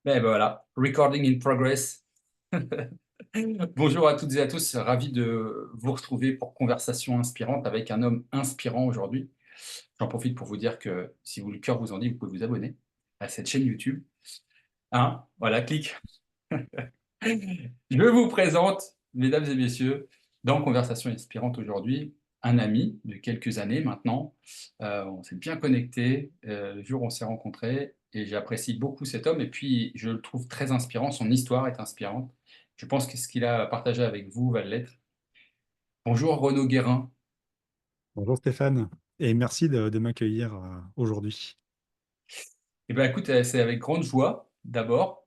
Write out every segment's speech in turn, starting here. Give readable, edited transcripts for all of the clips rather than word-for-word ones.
Ben voilà, recording in progress. Bonjour à toutes et à tous, ravi de vous retrouver pour Conversation inspirante avec un homme inspirant aujourd'hui. J'en profite pour vous dire que si vous le cœur vous en dit, vous pouvez vous abonner à cette chaîne YouTube. Hein, voilà, clique. Je vous présente, mesdames et messieurs, dans Conversation inspirante aujourd'hui, un ami de quelques années maintenant. On s'est bien connecté le jour où on s'est rencontrés et j'apprécie beaucoup cet homme et puis je le trouve très inspirant. Son histoire est inspirante. Je pense que ce qu'il a partagé avec vous va l'être. Bonjour Renaud Guérin. Bonjour Stéphane, et merci de m'accueillir aujourd'hui. Eh bien, écoute, c'est avec grande joie d'abord.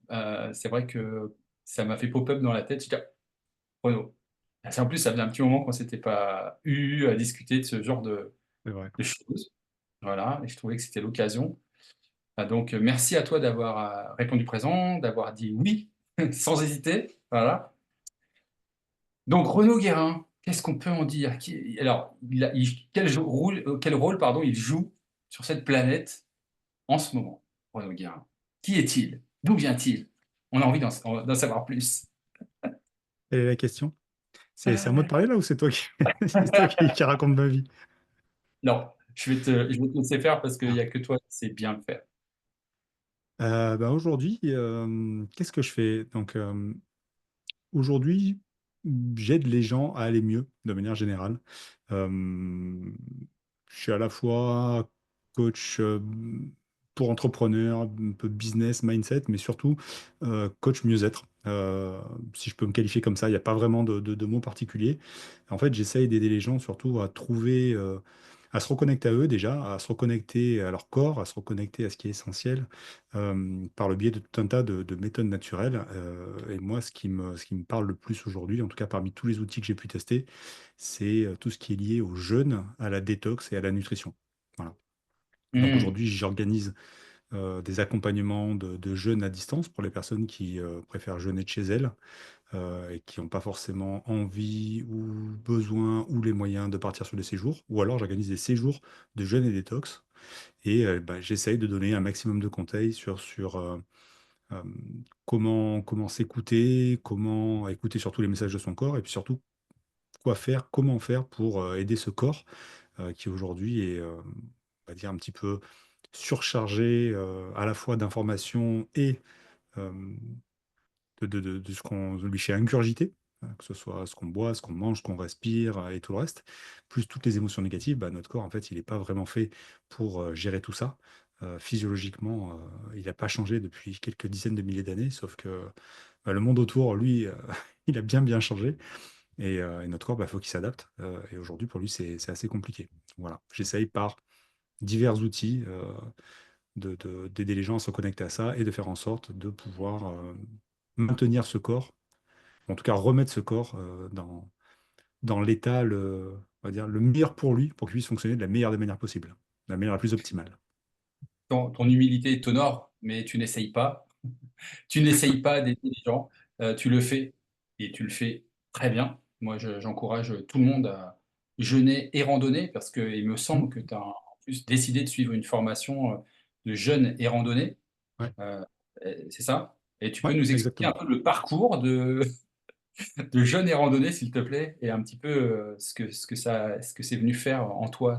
C'est vrai que ça m'a fait pop-up dans la tête. Je dis, ah, Renaud. En plus, ça faisait un petit moment qu'on ne s'était pas eu à discuter de ce genre C'est vrai. de choses. Voilà, et je trouvais que c'était l'occasion. Donc, merci à toi d'avoir répondu présent, d'avoir dit oui, sans hésiter. Voilà. Donc, Renaud Guérin, qu'est-ce qu'on peut en dire? Alors, quel rôle, pardon, il joue sur cette planète en ce moment, Renaud Guérin? Qui est-il? D'où vient-il? On a envie d'en savoir plus. Quelle est la question? C'est à moi de parler là ou c'est toi qui, c'est toi qui raconte ma vie? Non, je vais te laisser faire parce qu'il n'y a que toi qui sais bien le faire. Aujourd'hui, qu'est-ce que je fais? Aujourd'hui, j'aide les gens à aller mieux de manière générale. Euh, je suis à la fois coach pour entrepreneurs, un peu business, mindset, mais surtout coach mieux-être. Si je peux me qualifier comme ça, il n'y a pas vraiment de mots particuliers. En fait, j'essaye d'aider les gens surtout à trouver, à se reconnecter à eux déjà, à se reconnecter à leur corps, à se reconnecter à ce qui est essentiel par le biais de tout un tas de méthodes naturelles. Et moi, ce qui me parle le plus aujourd'hui, en tout cas parmi tous les outils que j'ai pu tester, c'est tout ce qui est lié au jeûne, à la détox et à la nutrition. Voilà. Donc Hmm. aujourd'hui, j'organise des accompagnements de jeûne à distance pour les personnes qui préfèrent jeûner de chez elles et qui n'ont pas forcément envie ou besoin ou les moyens de partir sur des séjours. Ou alors j'organise des séjours de jeûne et détox et j'essaye de donner un maximum de conseils sur euh, comment s'écouter, comment écouter surtout les messages de son corps, et puis surtout quoi faire, comment faire pour aider ce corps qui aujourd'hui est, on va dire, un petit peu surchargé à la fois d'informations et euh, de ce qu'on lui fait ingurgiter, que ce soit ce qu'on boit, ce qu'on mange, ce qu'on respire et tout le reste, plus toutes les émotions négatives. Notre corps, en fait, il n'est pas vraiment fait pour gérer tout ça. Physiologiquement, il n'a pas changé depuis quelques dizaines de milliers d'années, sauf que le monde autour, lui, il a bien changé. Et notre corps, il faut qu'il s'adapte. Et aujourd'hui, pour lui, c'est assez compliqué. Voilà. J'essaye par divers outils d'aider les gens à se connecter à ça et de faire en sorte de pouvoir maintenir ce corps, en tout cas remettre ce corps dans l'état, on va dire, le meilleur pour lui, pour qu'il puisse fonctionner de la meilleure des manières possibles, de la manière la plus optimale. Ton humilité t'honore, mais tu n'essayes pas. Tu n'essayes pas d'aider les gens. Tu le fais et tu le fais très bien. Moi, j'encourage tout le monde à jeûner et randonner parce qu'il me Hmm. semble que tu as en plus décidé de suivre une formation de jeûne et randonnée. Ouais, Euh, c'est ça? Et tu peux ouais, nous expliquer un exactement. peu le parcours de jeûne et randonnée, s'il te plaît, et un petit peu ce que c'est venu faire en toi.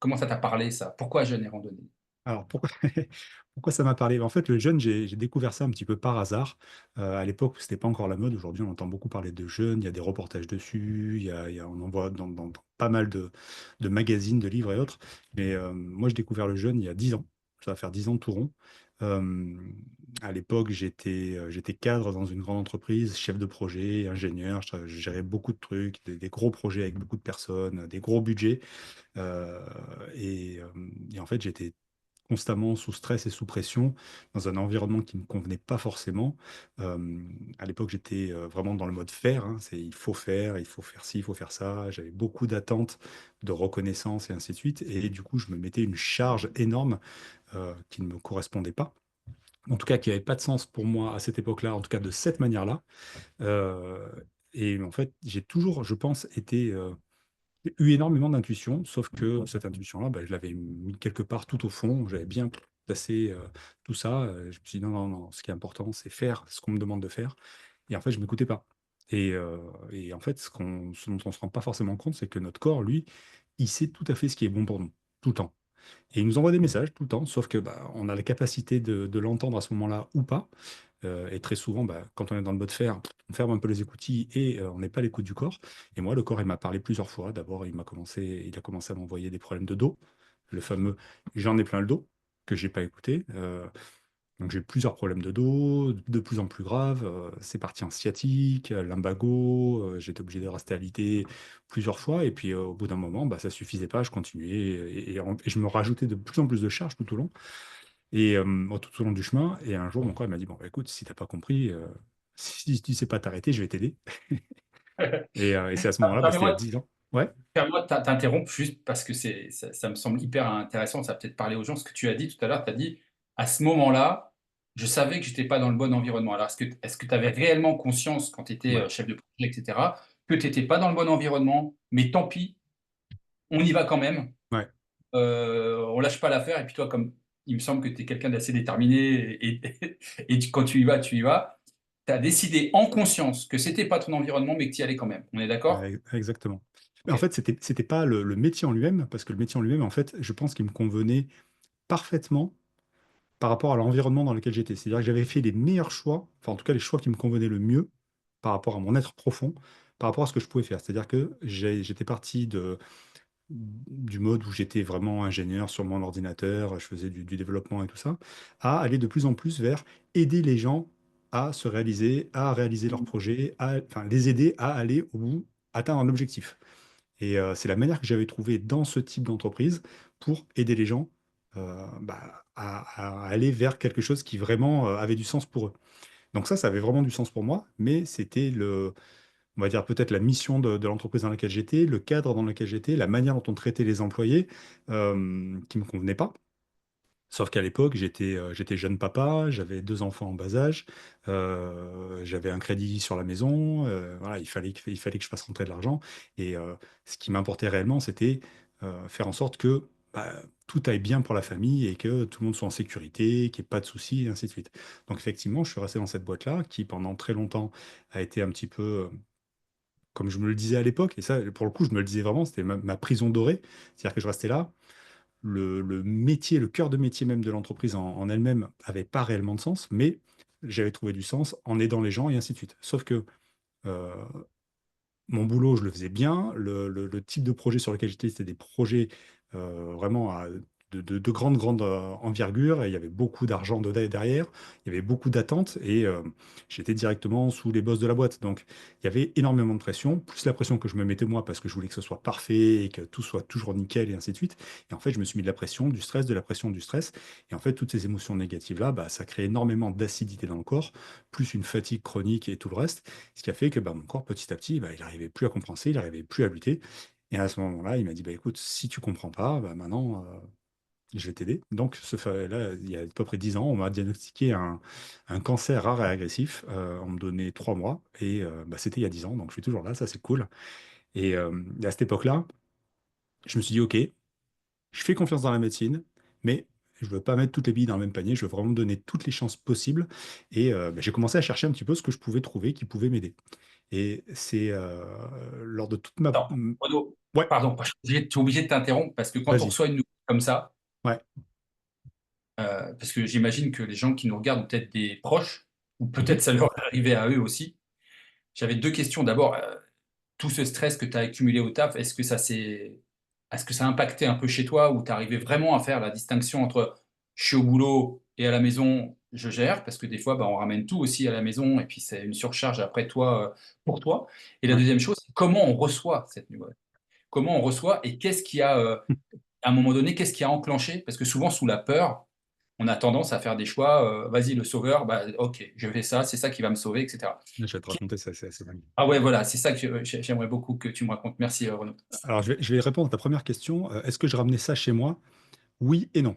Comment ça t'a parlé, ça? Pourquoi jeûne et randonnée? Alors, pourquoi, pourquoi ça m'a parlé? En fait, le jeûne, j'ai découvert ça un petit peu par hasard. À l'époque, c'était pas encore la mode. Aujourd'hui, on entend beaucoup parler de jeûne. Il y a des reportages dessus. On en voit dans pas mal de magazines, de livres et autres. Mais moi, j'ai découvert le jeûne il y a 10 ans. Ça va faire 10 ans tout rond. Euh, à l'époque, j'étais cadre dans une grande entreprise, chef de projet, ingénieur. Je gérais beaucoup de trucs, des gros projets avec beaucoup de personnes, des gros budgets. Euh, et en fait, j'étais constamment sous stress et sous pression, dans un environnement qui ne me convenait pas forcément. Euh, à l'époque, j'étais vraiment dans le mode faire, hein, c'est il faut faire ci, il faut faire ça. J'avais beaucoup d'attentes, de reconnaissance et ainsi de suite. Et du coup, je me mettais une charge énorme qui ne me correspondait pas. En tout cas, qui n'avait pas de sens pour moi à cette époque-là, en tout cas de cette manière-là. Euh, et en fait, j'ai toujours, je pense, eu énormément d'intuition, sauf que cette intuition-là, je l'avais mis quelque part tout au fond. J'avais bien tasser tout ça. Je me suis dit non, non, non, ce qui est important, c'est faire ce qu'on me demande de faire. Et en fait, je m'écoutais pas. Et en fait, ce dont on se rend pas forcément compte, c'est que notre corps, lui, il sait tout à fait ce qui est bon pour nous, tout le temps. Et il nous envoie des messages tout le temps, sauf que bah, on a la capacité de l'entendre à ce moment-là ou pas. Et très souvent, bah, quand on est dans le mode faire, on ferme un peu les écoutilles et on n'est pas à l'écoute du corps. Et moi, le corps, il m'a parlé plusieurs fois. D'abord, il a commencé à m'envoyer des problèmes de dos, le fameux j'en ai plein le dos, que j'ai pas écouté. Donc j'ai plusieurs problèmes de dos, de plus en plus graves. C'est parti en sciatique, lumbago. J'étais obligé de rester alité plusieurs fois. Et puis au bout d'un moment, bah, ça suffisait pas. Je continuais et je me rajoutais de plus en plus de charges tout au long tout au long du chemin. Et un jour, mon corps il m'a dit, bon, bah, écoute, si t'as pas compris, si tu sais pas t'arrêter, je vais t'aider. Et c'est à ce moment-là, bah, c'était il y a Permets-moi 10 ans. Ouais, permets-moi de t'interrompre juste parce que ça me semble hyper intéressant, ça va peut-être parler aux gens. Ce que tu as dit tout à l'heure, tu as dit, à ce moment-là, je savais que j'étais pas dans le bon environnement. Alors, est-ce que tu avais réellement conscience quand tu étais ouais, chef de projet, etc., que tu n'étais pas dans le bon environnement, mais tant pis, on y va quand même, ouais. on lâche pas l'affaire, et puis toi, comme il me semble que tu es quelqu'un d'assez déterminé, quand tu y vas, tu y vas, tu as décidé en conscience que c'était pas ton environnement, mais que tu y allais quand même. On est d'accord? Ouais, exactement. Mais en Ok. fait, c'était pas le métier en lui-même, parce que le métier en lui-même, en fait, je pense qu'il me convenait parfaitement par rapport à l'environnement dans lequel j'étais. C'est-à-dire que j'avais fait les meilleurs choix, enfin en tout cas les choix qui me convenaient le mieux par rapport à mon être profond, par rapport à ce que je pouvais faire. C'est-à-dire que j'étais parti du mode où j'étais vraiment ingénieur sur mon ordinateur, je faisais du développement et tout ça, à aller de plus en plus vers aider les gens à se réaliser, à réaliser leurs projets, enfin les aider à aller au bout, atteindre un objectif. Et c'est la manière que j'avais trouvée dans ce type d'entreprise pour aider les gens bah, à aller vers quelque chose qui vraiment avait du sens pour eux. Donc ça avait vraiment du sens pour moi, mais c'était on va dire peut-être la mission de l'entreprise dans laquelle j'étais, le cadre dans lequel j'étais, la manière dont on traitait les employés qui me convenait pas. Sauf qu'à l'époque, j'étais jeune papa, j'avais deux enfants en bas âge, j'avais un crédit sur la maison, voilà, il fallait que je fasse rentrer de l'argent. Et ce qui m'importait réellement, c'était faire en sorte que bah, tout aille bien pour la famille et que tout le monde soit en sécurité, qu'il n'y ait pas de soucis, et ainsi de suite. Donc effectivement, je suis resté dans cette boîte-là, qui pendant très longtemps a été un petit peu, comme je me le disais à l'époque, et ça, pour le coup, je me le disais vraiment, c'était ma prison dorée, c'est-à-dire que je restais là le métier, le cœur de métier même de l'entreprise en elle-même avait pas réellement de sens, mais j'avais trouvé du sens en aidant les gens et ainsi de suite. Sauf que euh, mon boulot, je le faisais bien. Le type de projet sur lequel j'étais, c'était des projets vraiment de grande, grande envergure. Et il y avait beaucoup d'argent derrière. Il y avait beaucoup d'attentes. Et j'étais directement sous les boss de la boîte. Donc, il y avait énormément de pression, plus la pression que je me mettais moi parce que je voulais que ce soit parfait et que tout soit toujours nickel et ainsi de suite. Et en fait, je me suis mis de la pression, du stress, de la pression, du stress. Et en fait, toutes ces émotions négatives-là, bah, ça crée énormément d'acidité dans le corps, plus une fatigue chronique et tout le reste. Ce qui a fait que bah, mon corps, petit à petit, bah, il n'arrivait plus à compenser, il n'arrivait plus à lutter. Et à ce moment-là, il m'a dit, bah, écoute, si tu comprends pas, bah, maintenant, je vais t'aider. Donc, là, il y a à peu près 10 ans, on m'a diagnostiqué un cancer rare et agressif. On me donnait 3 mois. Et bah, c'était il y a 10 ans, donc je suis toujours là, ça c'est cool. Et à cette époque-là, je me suis dit, OK, je fais confiance dans la médecine, mais je ne veux pas mettre toutes les billes dans le même panier, je veux vraiment me donner toutes les chances possibles. Et bah, j'ai commencé à chercher un petit peu ce que je pouvais trouver qui pouvait m'aider. Et c'est lors de toute ma... Attends, Renaud, Ouais, pardon, je suis obligé de t'interrompre parce que quand on vas-y. reçoit une nouvelle comme ça, Ouais. parce que j'imagine que les gens qui nous regardent ont peut-être des proches, ou peut-être Mhm. ça leur est arrivé à eux aussi. J'avais deux questions. D'abord, tout ce stress que tu as accumulé au taf, est-ce que ça a impacté un peu chez toi, ou tu arrivais vraiment à faire la distinction entre je suis au boulot et à la maison, je gère, parce que des fois, bah, on ramène tout aussi à la maison et puis c'est une surcharge après toi, pour toi. Et la Ouais. deuxième chose, c'est comment on reçoit cette nouvelle? Comment on reçoit, et à un moment donné, qu'est-ce qui a enclenché? Parce que souvent, sous la peur, on a tendance à faire des choix, vas-y, le sauveur, bah, ok, je fais ça, c'est ça qui va me sauver, etc. Je vais te raconter ça, c'est assez dingue. Ah ouais, voilà, c'est ça que j'aimerais beaucoup que tu me racontes. Merci, Renaud. Alors, je vais répondre à ta première question. Est-ce que je ramenais ça chez moi? Oui et non.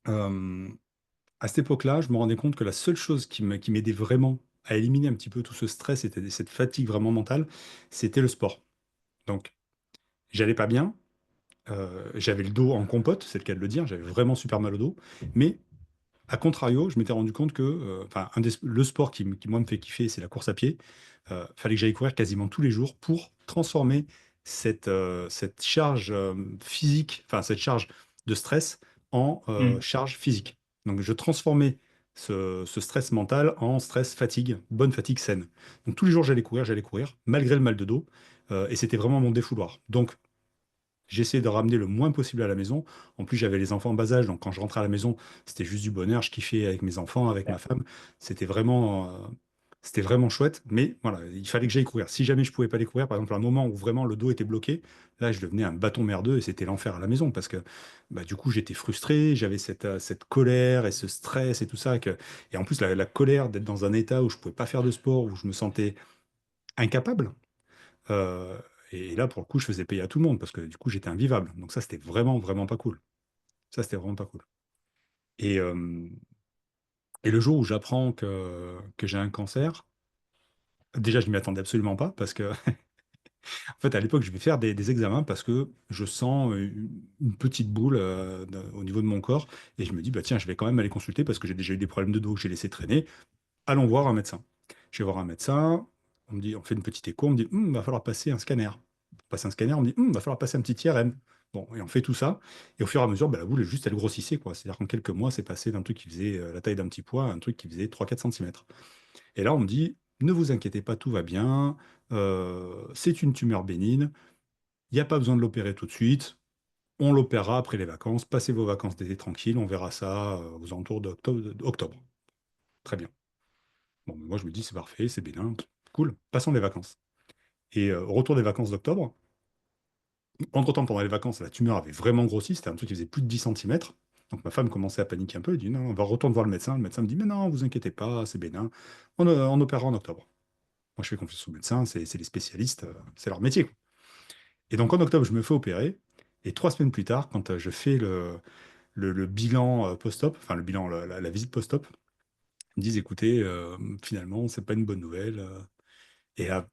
Euh, à cette époque-là, je me rendais compte que la seule chose qui m'aidait vraiment à éliminer un petit peu tout ce stress et cette fatigue vraiment mentale, c'était le sport. Donc, j'allais pas bien. J'avais le dos en compote, c'est le cas de le dire, j'avais vraiment super mal au dos. Mais à contrario, je m'étais rendu compte que enfin, le sport qui, moi, me fait kiffer, c'est la course à pied. Fallait que j'aille courir quasiment tous les jours pour transformer cette charge physique, enfin cette charge de stress en Hmm. charge physique. Donc je transformais ce stress mental en stress fatigue, bonne fatigue saine. Donc tous les jours j'allais courir, malgré le mal de dos, et c'était vraiment mon défouloir. Donc j'essayais de ramener le moins possible à la maison. En plus, j'avais les enfants en bas âge, donc quand je rentrais à la maison, c'était juste du bonheur. Je kiffais avec mes enfants, avec ma femme. C'était vraiment chouette. Mais voilà, il fallait que j'aille courir. Si jamais je pouvais pas aller courir, par exemple, à un moment où vraiment le dos était bloqué, là, je devenais un bâton merdeux et c'était l'enfer à la maison parce que bah, du coup, j'étais frustré, j'avais cette colère et ce stress et tout ça. Et en plus, la colère d'être dans un état où je pouvais pas faire de sport, où je me sentais incapable. Euh, et là, pour le coup, je faisais payer à tout le monde parce que du coup, j'étais invivable. Donc ça, c'était vraiment, vraiment pas cool. Ça, c'était vraiment pas cool. Et, euh, et le jour où j'apprends que j'ai un cancer, déjà, je m'y attendais absolument pas parce que, en fait, à l'époque, je vais faire des examens parce que je sens une petite boule au niveau de mon corps et je me dis, bah tiens, je vais quand même aller consulter parce que j'ai déjà eu des problèmes de dos que j'ai laissé traîner. Allons voir un médecin. Je vais voir un médecin, on me dit, on fait une petite écho, on me dit, va falloir passer un scanner. On passe un scanner, on me dit, va falloir passer un petit IRM. Bon, et on fait tout ça, et au fur et à mesure, bah, la boule, juste, elle grossissait, quoi. C'est-à-dire qu'en quelques mois, c'est passé d'un truc qui faisait la taille d'un petit pois à un truc qui faisait 3-4 cm. Et là, on me dit, ne vous inquiétez pas, tout va bien, c'est une tumeur bénigne, il n'y a pas besoin de l'opérer tout de suite, on l'opérera après les vacances, passez vos vacances d'été tranquille, on verra ça aux alentours d'octobre. Très bien. Bon, moi, je me dis, c'est parfait, c'est bénin, cool, passons les vacances. Et au retour des vacances d'octobre, entre-temps, pendant les vacances, la tumeur avait vraiment grossi, c'était un truc qui faisait plus de 10 cm. Donc ma femme commençait à paniquer un peu, elle dit, non, on va retourner voir le médecin. Le médecin me dit, mais non, vous inquiétez pas, c'est bénin, on opérera en octobre. Moi, je fais confiance aux médecins, c'est les spécialistes, c'est leur métier, quoi. Et donc en octobre, je me fais opérer, et 3 semaines plus tard, quand je fais le bilan post-op, enfin le bilan, la visite post-op, ils me disent, écoutez, finalement, c'est pas une bonne nouvelle. Et là,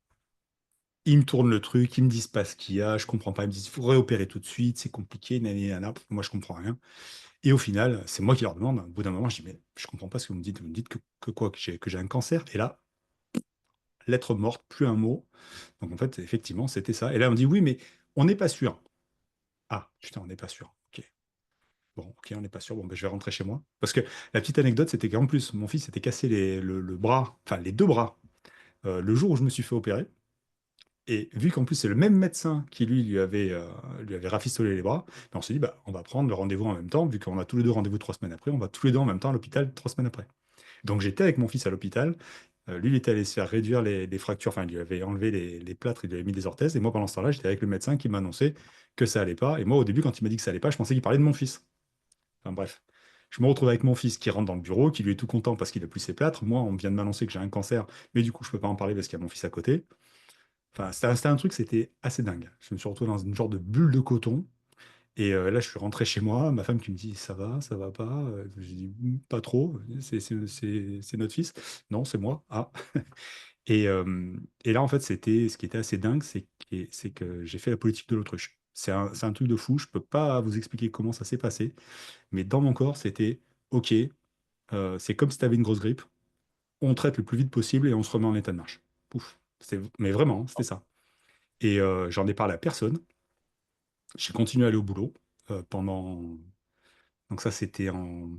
ils me tournent le truc, ils me disent pas ce qu'il y a, je comprends pas. Ils me disent, il faut réopérer tout de suite, c'est compliqué, nanana. Moi, je comprends rien. Et au final, c'est moi qui leur demande. Au bout d'un moment, je dis, mais je comprends pas ce que vous me dites. Vous me dites que quoi, que j'ai un cancer. Et là, lettre morte, plus un mot. Donc en fait, effectivement, c'était ça. Et là, on me dit, oui, mais on n'est pas sûr. Ah, putain, on n'est pas sûr. Ok. Bon, ok, on n'est pas sûr. Bon, ben, je vais rentrer chez moi. Parce que la petite anecdote, c'était qu'en plus, mon fils s'était cassé le bras, enfin les deux bras, le jour où je me suis fait opérer. Et vu qu'en plus c'est le même médecin qui lui avait rafistolé les bras, ben on s'est dit bah, on va prendre le rendez-vous en même temps, vu qu'on a tous les deux rendez-vous 3 semaines après, on va tous les deux en même temps à l'hôpital 3 semaines après. Donc j'étais avec mon fils à l'hôpital, lui il était allé se faire réduire les fractures, enfin il lui avait enlevé les plâtres, il lui avait mis des orthèses, et moi pendant ce temps-là j'étais avec le médecin qui m'annonçait que ça allait pas, et moi au début quand il m'a dit que ça allait pas, je pensais qu'il parlait de mon fils. Enfin bref. Je me retrouve avec mon fils qui rentre dans le bureau, qui lui est tout content parce qu'il a plus ses plâtres. Moi, on vient de m'annoncer que j'ai un cancer, mais du coup, je peux pas en parler parce qu'il y a mon fils à côté. Enfin, c'était un truc, c'était assez dingue. Je me suis retrouvé dans une genre de bulle de coton. Et là, je suis rentré chez moi. Ma femme qui me dit, ça va pas. J'ai dit, pas trop. C'est notre fils. Non, c'est moi. Ah. Et là, en fait, ce qui était assez dingue, c'est que j'ai fait la politique de l'autruche. C'est un truc de fou. Je peux pas vous expliquer comment ça s'est passé. Mais dans mon corps, c'était, OK, c'est comme si tu avais une grosse grippe. On traite le plus vite possible et on se remet en état de marche. Pouf. Mais vraiment, c'était ça. Et j'en ai parlé à personne. J'ai continué à aller au boulot pendant. Donc ça, c'était en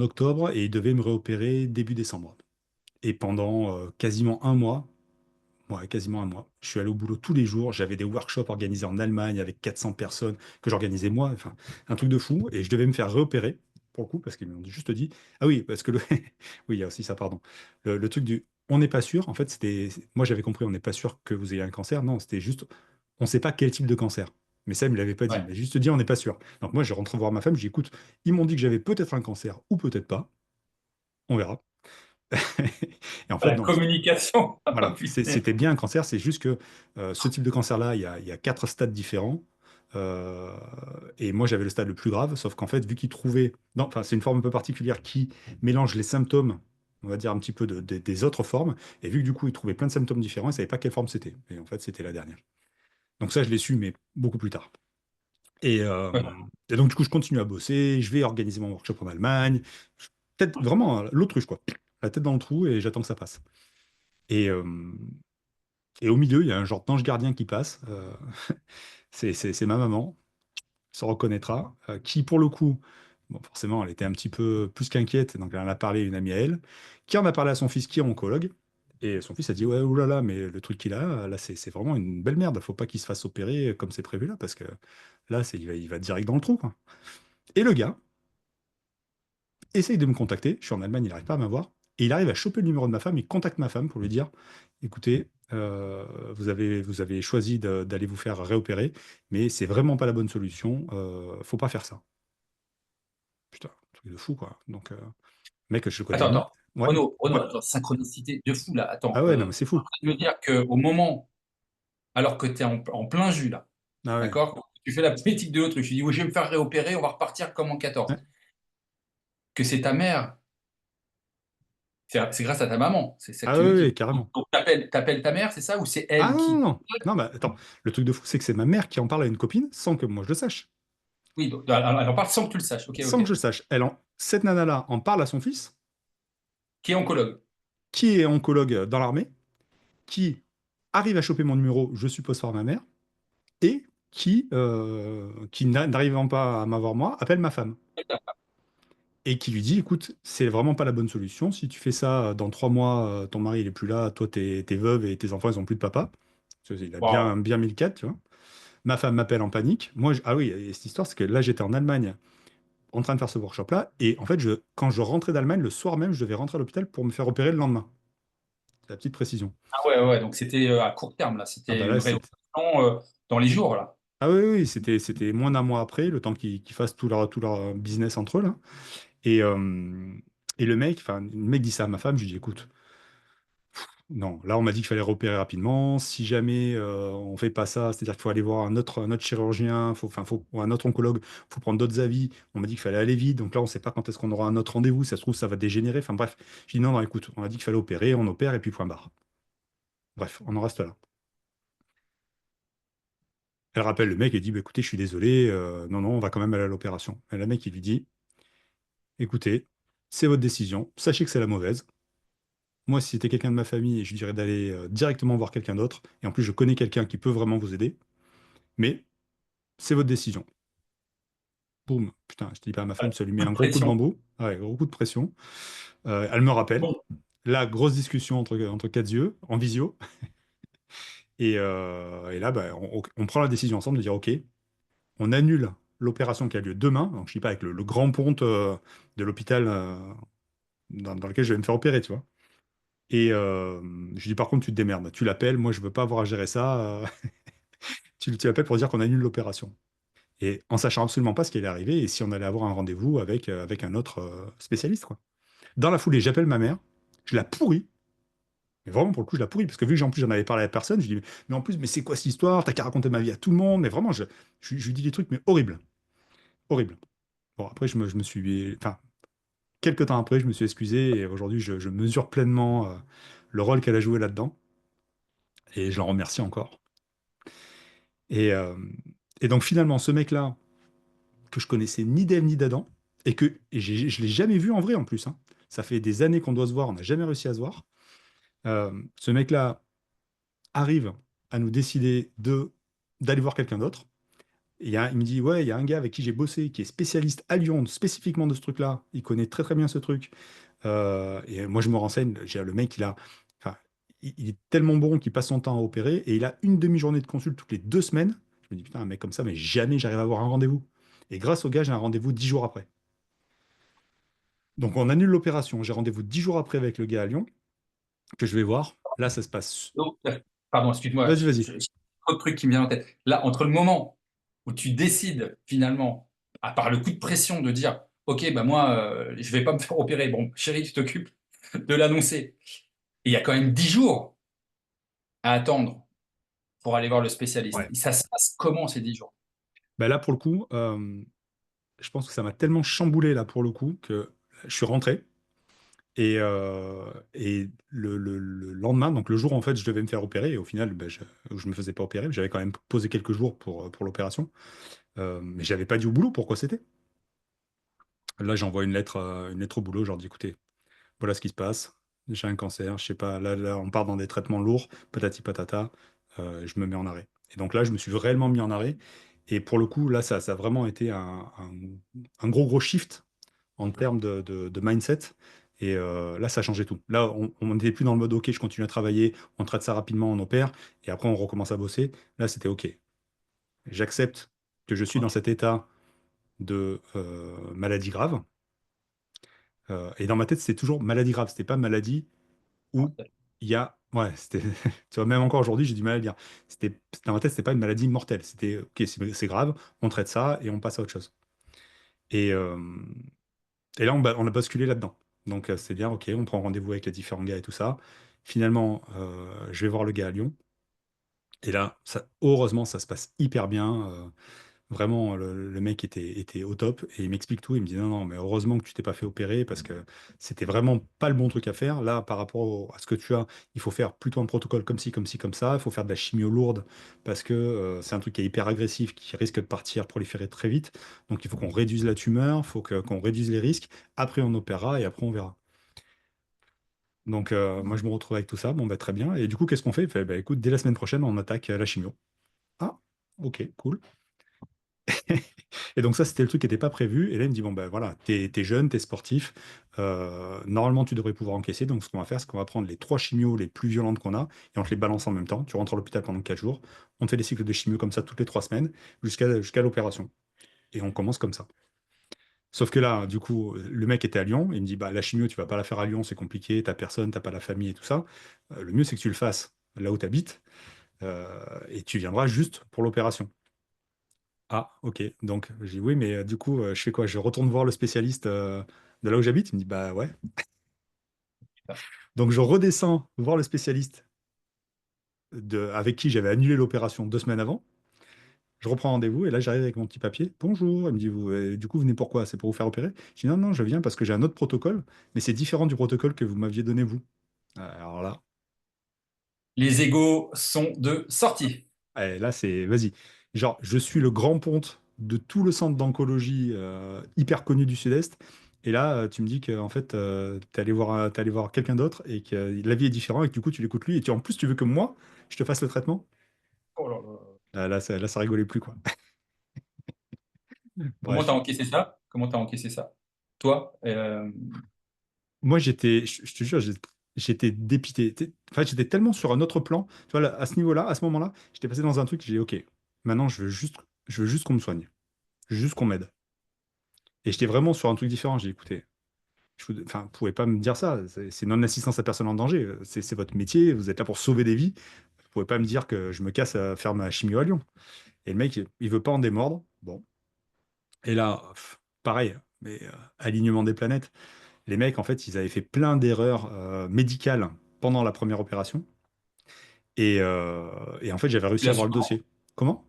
octobre et ils devaient me réopérer début décembre. Et pendant quasiment un mois, ouais, quasiment un mois, je suis allé au boulot tous les jours. J'avais des workshops organisés en Allemagne avec 400 personnes que j'organisais moi. Enfin, un truc de fou. Et je devais me faire réopérer pour le coup parce qu'ils m'ont juste dit, ah oui, parce que oui, il y a aussi ça, pardon. Le truc du, on n'est pas sûr. En fait, moi j'avais compris, on n'est pas sûr que vous ayez un cancer. Non, c'était juste on ne sait pas quel type de cancer. Mais ça, il ne me l'avait pas dit. Il Ouais. m'a juste dit, on n'est pas sûr. Donc moi, je rentre voir ma femme, je dis, écoute, ils m'ont dit que j'avais peut-être un cancer ou peut-être pas. On verra. Et en fait, La non, communication. Oh, voilà, putain. c'était bien un cancer. C'est juste que ce type de cancer-là, il y a 4 stades différents. Euh, et moi, j'avais le stade le plus grave, sauf qu'en fait, vu qu'ils trouvaient. Non, enfin, c'est une forme un peu particulière qui mélange les symptômes, on va dire un petit peu des autres formes. Et vu que du coup, ils trouvaient plein de symptômes différents, ils ne savaient pas quelle forme c'était. Et en fait, c'était la dernière. Donc ça, je l'ai su, mais beaucoup plus tard. Et, euh, Ouais. et donc, du coup, je continue à bosser, je vais organiser mon workshop en Allemagne. Peut-être vraiment l'autruche, quoi. La tête dans le trou et j'attends que ça passe. Et, euh, et au milieu, il y a un genre d'ange gardien qui passe. C'est ma maman, se reconnaîtra, qui, pour le coup, bon, forcément, elle était un petit peu plus qu'inquiète, donc elle en a parlé à une amie à elle, qui en a parlé à son fils qui est oncologue. Et son fils a dit, ouais, oulala, mais le truc qu'il a, là, c'est vraiment une belle merde. Faut pas qu'il se fasse opérer comme c'est prévu là, parce que là, il va direct dans le trou, quoi. Et le gars essaye de me contacter. Je suis en Allemagne, il n'arrive pas à m'avoir. Et il arrive à choper le numéro de ma femme. Il contacte ma femme pour lui dire, écoutez, vous avez choisi d'aller vous faire réopérer, mais c'est vraiment pas la bonne solution. Faut pas faire ça. Putain, truc de fou, quoi. Donc, mec, je le connais. Attends, attends. Ouais, Renaud, ouais. attends, synchronicité de fou là. Ah Attends, ouais, non, mais c'est tu es en fou. train de me dire qu'au moment, alors que tu es en plein jus là, Ah ouais. d'accord? Tu fais la politique de l'autre, tu dis, oui, je vais me faire réopérer, on va repartir comme en 14. Ouais. Que c'est ta mère, c'est grâce à ta maman. C'est celle Ah ouais, ouais, qui... carrément. Donc, t'appelles ta mère, c'est ça? Ou c'est Ah elle non, non, qui... non. Non, bah attends. Le truc de fou, c'est que c'est ma mère qui en parle à une copine sans que moi je le sache. Oui, donc, elle en parle sans que tu le saches. Ok, Sans que je ok. le sache. Cette nana-là en parle à son fils, Qui est oncologue. qui est oncologue dans l'armée, qui arrive à choper mon numéro, je suppose par ma mère, et qui n'arrivant pas à m'avoir moi, appelle ma femme. Et qui lui dit, écoute, c'est vraiment pas la bonne solution. Si tu fais ça dans 3 mois, ton mari il est plus là, toi t'es veuve et tes enfants ils ont plus de papa. Il a Waouh. bien mis le cadre, tu vois. Ma femme m'appelle en panique. Ah oui, et cette histoire, c'est que là j'étais en Allemagne en train de faire ce workshop-là. Et en fait, quand je rentrais d'Allemagne, le soir même, je devais rentrer à l'hôpital pour me faire opérer le lendemain. C'est la petite précision. Ah ouais, ouais, donc c'était à court terme là. Ah C'était bah une là, c'était. réopération dans les jours là. Ah oui, oui, c'était moins d'un mois après, le temps qu'ils fassent tout leur business entre eux, là. Et, euh, et le mec dit ça à ma femme, je lui dis, écoute, non, là on m'a dit qu'il fallait repérer rapidement. Si jamais on fait pas ça, c'est-à-dire qu'il faut aller voir un autre chirurgien, ou un autre oncologue, faut prendre d'autres avis. On m'a dit qu'il fallait aller vite, donc là on sait pas quand est-ce qu'on aura un autre rendez-vous. Ça se trouve ça va dégénérer. Enfin bref, je dis non, non, écoute, on a dit qu'il fallait opérer, on opère et puis point barre. Bref, on en reste là. Elle rappelle le mec et dit, bah, écoutez, je suis désolé, non, non, on va quand même aller à l'opération. Et le mec il lui dit, écoutez, c'est votre décision, sachez que c'est la mauvaise. Moi, si c'était quelqu'un de ma famille, je dirais d'aller directement voir quelqu'un d'autre. Et en plus, je connais quelqu'un qui peut vraiment vous aider. Mais c'est votre décision. Boum. Putain, je te dis pas à ma femme, ça lui met Coup un de gros coup de pression. bambou. Ah ouais, gros coup de pression. Elle me rappelle. Bon, La grosse discussion entre quatre yeux, en visio. Et là, bah, on prend la décision ensemble de dire, OK, on annule l'opération qui a lieu demain. Donc, je dis pas avec le grand ponte de l'hôpital dans lequel je vais me faire opérer, tu vois. Et je lui dis, par contre, tu te démerdes. Tu l'appelles. Moi, je veux pas avoir à gérer ça. Tu l'appelles pour dire qu'on annule l'opération. Et en sachant absolument pas ce qui allait arriver et si on allait avoir un rendez-vous avec un autre spécialiste, quoi. Dans la foulée, j'appelle ma mère, je la pourris, mais vraiment pour le coup, je la pourris, parce que vu que en plus j'en avais parlé à personne, je dis, mais en plus, mais c'est quoi cette histoire? T'as qu'à raconter ma vie à tout le monde, mais vraiment, je lui dis des trucs, mais horribles, horribles. Bon, après, je me suis, enfin, quelques temps après, je me suis excusé et aujourd'hui, je mesure pleinement le rôle qu'elle a joué là-dedans et je l'en remercie encore. Et, euh, et donc finalement, ce mec-là, que je connaissais ni d'Ève ni d'Adam, je l'ai jamais vu en vrai en plus, hein. Ça fait des années qu'on doit se voir, on n'a jamais réussi à se voir. Ce mec-là arrive à nous décider d'aller voir quelqu'un d'autre. Il me dit, ouais, il y a un gars avec qui j'ai bossé, qui est spécialiste à Lyon, spécifiquement de ce truc-là. Il connaît très très bien ce truc. Et moi, je me renseigne. Le mec, enfin, il est tellement bon qu'il passe son temps à opérer et il a une demi-journée de consulte toutes les 2 semaines. Je me dis, putain, un mec comme ça, mais jamais j'arrive à avoir un rendez-vous. Et grâce au gars, j'ai un rendez-vous 10 jours après. Donc on annule l'opération. J'ai rendez-vous 10 jours après avec le gars à Lyon, que je vais voir. Là, ça se passe. donc, pardon, excuse-moi, Vas-y, vas-y. j'ai trop de trucs qui me viennent en tête. Là, entre le moment où tu décides finalement, à part le coup de pression de dire, OK, bah moi, je vais pas me faire opérer. Bon, chérie, tu t'occupes de l'annoncer. Et il y a quand même 10 jours à attendre pour aller voir le spécialiste. Ouais. Et ça se passe comment ces 10 jours? Bah là, pour le coup, je pense que ça m'a tellement chamboulé, là, pour le coup, que je suis rentré. Et le lendemain, donc le jour où en fait je devais me faire opérer, et au final ben, je me faisais pas opérer, mais j'avais quand même posé quelques jours pour l'opération, mais j'avais pas dit au boulot pourquoi c'était. Là j'envoie une lettre au boulot, je leur dis écoutez, voilà ce qui se passe, j'ai un cancer, je sais pas, là on part dans des traitements lourds, patati patata, je me mets en arrêt. Et donc là je me suis réellement mis en arrêt, et pour le coup là ça a vraiment été un gros shift en termes de mindset. Et là, ça a changé tout. Là, on n'était plus dans le mode OK, je continue à travailler, on traite ça rapidement, on opère, et après on recommence à bosser. Là, c'était OK. J'accepte que je suis dans Ok. cet état de maladie grave. Et dans ma tête, c'était toujours maladie grave. C'était pas maladie où Mortel. il y a. Ouais, c'était. Tu vois, même encore aujourd'hui, j'ai du mal à le dire. Dans ma tête, c'était pas une maladie mortelle. C'était OK, c'est grave, on traite ça et on passe à autre chose. Et, euh, Et là, on a basculé là-dedans. Donc, c'est bien, ok, on prend rendez-vous avec les différents gars et tout ça. Finalement, je vais voir le gars à Lyon. Et là, heureusement, ça se passe hyper bien. Vraiment, le mec était au top. Et il m'explique tout. Il me dit, non, non, mais heureusement que tu t'es pas fait opérer parce que c'était vraiment pas le bon truc à faire. Là, par rapport à ce que tu as, il faut faire plutôt un protocole comme ci, comme ci, comme ça. Il faut faire de la chimio lourde parce que c'est un truc qui est hyper agressif, qui risque de partir, proliférer très vite. Donc, il faut qu'on réduise la tumeur, qu'on réduise les risques. Après, on opérera et après, on verra. Donc, moi, je me retrouve avec tout ça. Bon, bah, très bien. Et du coup, qu'est-ce qu'on fait? Il fait, bah, écoute, dès la semaine prochaine, on attaque la chimio. Ah, ok, cool. Et donc, ça, c'était le truc qui n'était pas prévu. Et là, il me dit, bon, ben voilà, t'es jeune, t'es sportif. Normalement, tu devrais pouvoir encaisser. Donc, ce qu'on va faire, c'est qu'on va prendre les 3 chimios les plus violentes qu'on a et on te les balance en même temps. Tu rentres à l'hôpital pendant 4 jours. On te fait des cycles de chimio comme ça toutes les 3 semaines jusqu'à l'opération. Et on commence comme ça. Sauf que là, du coup, le mec était à Lyon. Il me dit, bah, la chimio, tu vas pas la faire à Lyon, c'est compliqué. T'as personne, t'as pas la famille et tout ça. Le mieux, c'est que tu le fasses là où tu habites. Et tu viendras juste pour l'opération. Ah, ok. Donc, j'ai dit oui, mais du coup, je fais quoi? Je retourne voir le spécialiste de là où j'habite. Il me dit, bah ouais. Donc, je redescends voir le spécialiste avec qui j'avais annulé l'opération 2 semaines avant. Je reprends rendez-vous et là, j'arrive avec mon petit papier. Bonjour. Il me dit, du coup, vous venez pourquoi? C'est pour vous faire opérer? Je dis, non, non, je viens parce que j'ai un autre protocole, mais c'est différent du protocole que vous m'aviez donné, vous. Alors là, Les égos sont de sortie. là, c'est, vas-y. Genre, je suis le grand ponte de tout le centre d'oncologie hyper connu du Sud-Est. Et là, tu me dis que en fait, t'es allé voir quelqu'un d'autre et que la vie est différente et que du coup, tu l'écoutes lui. Et en plus, tu veux que moi, je te fasse le traitement? Oh là là. Là, ça rigolait plus, quoi. Comment Bref. t'as encaissé ça? Comment t'as encaissé ça? Toi, Moi, je te jure, j'étais dépité. En fait, j'étais tellement sur un autre plan. Tu vois, là, à ce niveau-là, à ce moment-là, j'étais passé dans un truc, j'ai dit, OK, maintenant, je veux juste qu'on me soigne. Je veux juste qu'on m'aide. Et j'étais vraiment sur un truc différent. J'ai dit, écoutez, enfin, vous pouvez pas me dire ça. C'est non-assistance à personne en danger. C'est votre métier. Vous êtes là pour sauver des vies. Vous pouvez pas me dire que je me casse à faire ma chimio à Lyon. Et le mec, il veut pas en démordre. Bon. Et là, pareil, mais alignement des planètes. Les mecs, en fait, ils avaient fait plein d'erreurs médicales pendant la première opération. Et en fait, j'avais tu réussi à l'as avoir su le comment? dossier. Comment?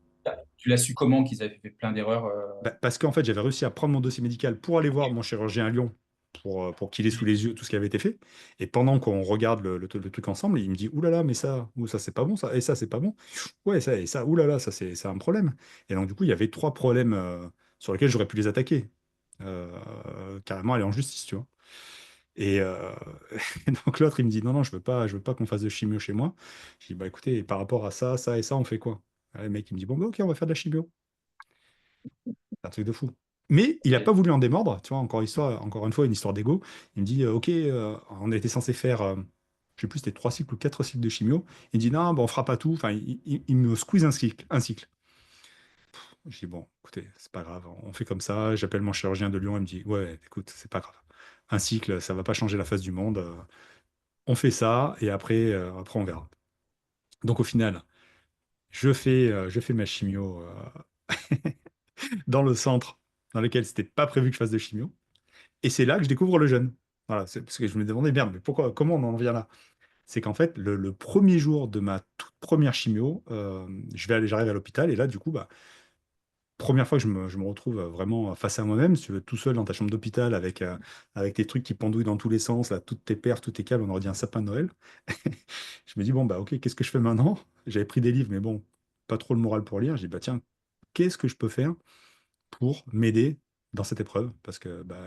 Tu l'as su comment qu'ils avaient fait plein d'erreurs Bah, parce qu'en fait, j'avais réussi à prendre mon dossier médical pour aller voir mon chirurgien à Lyon pour qu'il ait sous les yeux tout ce qui avait été fait. Et pendant qu'on regarde le truc ensemble, il me dit, ouh là là, mais ça, ou ça c'est pas bon, ça, et ça c'est pas bon. Ouais, ça, et ça, ouh là là, ça c'est un problème. Et donc, du coup, il y avait 3 problèmes sur lesquels j'aurais pu les attaquer. Carrément aller en justice, tu vois. Et, et donc l'autre, il me dit, non, non, je veux pas qu'on fasse de chimio chez moi. Je dis, bah écoutez, par rapport à ça, ça et ça, on fait quoi? Le mec, il me dit, bon, bah ok, on va faire de la chimio. C'est un truc de fou. Mais il n'a pas et voulu en démordre, tu vois, encore une fois, une histoire d'ego. Il me dit, ok, on était censé faire, je sais plus, c'était 3 cycles ou 4 cycles de chimio. Il me dit, non, bon, on fera pas tout. Enfin, il me squeeze un cycle, un cycle. Je dis, bon, écoutez, c'est pas grave, on fait comme ça. J'appelle mon chirurgien de Lyon, il me dit, ouais, écoute, c'est pas grave. Un cycle, ça va pas changer la face du monde. On fait ça et après on verra. Donc au final, je fais ma chimio dans le centre dans lequel c'était pas prévu que je fasse de chimio. Et c'est là que je découvre le jeûne. Voilà, c'est parce que je me demandais, merde, mais pourquoi, comment on en vient là? C'est qu'en fait, le premier jour de ma toute première chimio, j'arrive à l'hôpital et là, du coup, bah, première fois que je me retrouve vraiment face à moi-même, si tu veux, tout seul dans ta chambre d'hôpital avec tes trucs qui pendouillent dans tous les sens, là, toutes tes paires, tous tes câbles, on aurait dit un sapin de Noël. Je me dis, bon, bah ok, qu'est-ce que je fais maintenant? J'avais pris des livres, mais bon, pas trop le moral pour lire. Je dis, bah tiens, qu'est-ce que je peux faire pour m'aider dans cette épreuve? Parce que bah,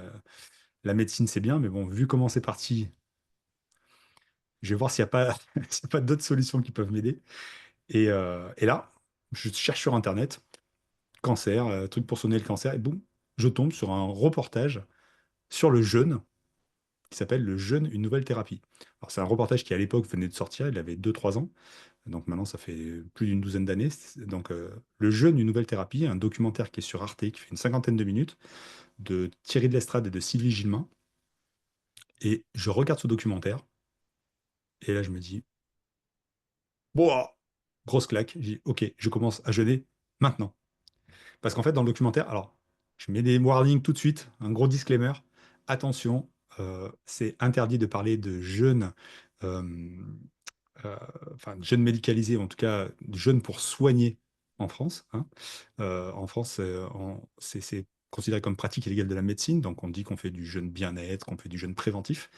la médecine, c'est bien, mais bon, vu comment c'est parti, je vais voir s'il n'y a pas, s'il y a pas d'autres solutions qui peuvent m'aider. Et là, je cherche sur Internet, cancer, truc pour soigner le cancer, et boum, je tombe sur un reportage sur le jeûne, qui s'appelle Le jeûne, une nouvelle thérapie. Alors, c'est un reportage qui, à l'époque, venait de sortir, il avait 2 3 ans, donc maintenant, ça fait plus d'une douzaine d'années. Donc, Le jeûne, une nouvelle thérapie, un documentaire qui est sur Arte, qui fait une cinquantaine de minutes, de Thierry de l'Estrade et de Sylvie Gilman. Et je regarde ce documentaire, et là, je me dis, Boah, grosse claque. J'ai dit, ok, je commence à jeûner maintenant. Parce qu'en fait, dans le documentaire, alors, je mets des warnings tout de suite, un gros disclaimer. Attention, c'est interdit de parler de jeûne, euh, euh, enfin, de jeûne médicalisé, en tout cas, de jeûne pour soigner en France, hein. En France, c'est considéré comme pratique illégale de la médecine, donc on dit qu'on fait du jeûne bien-être, qu'on fait du jeûne préventif,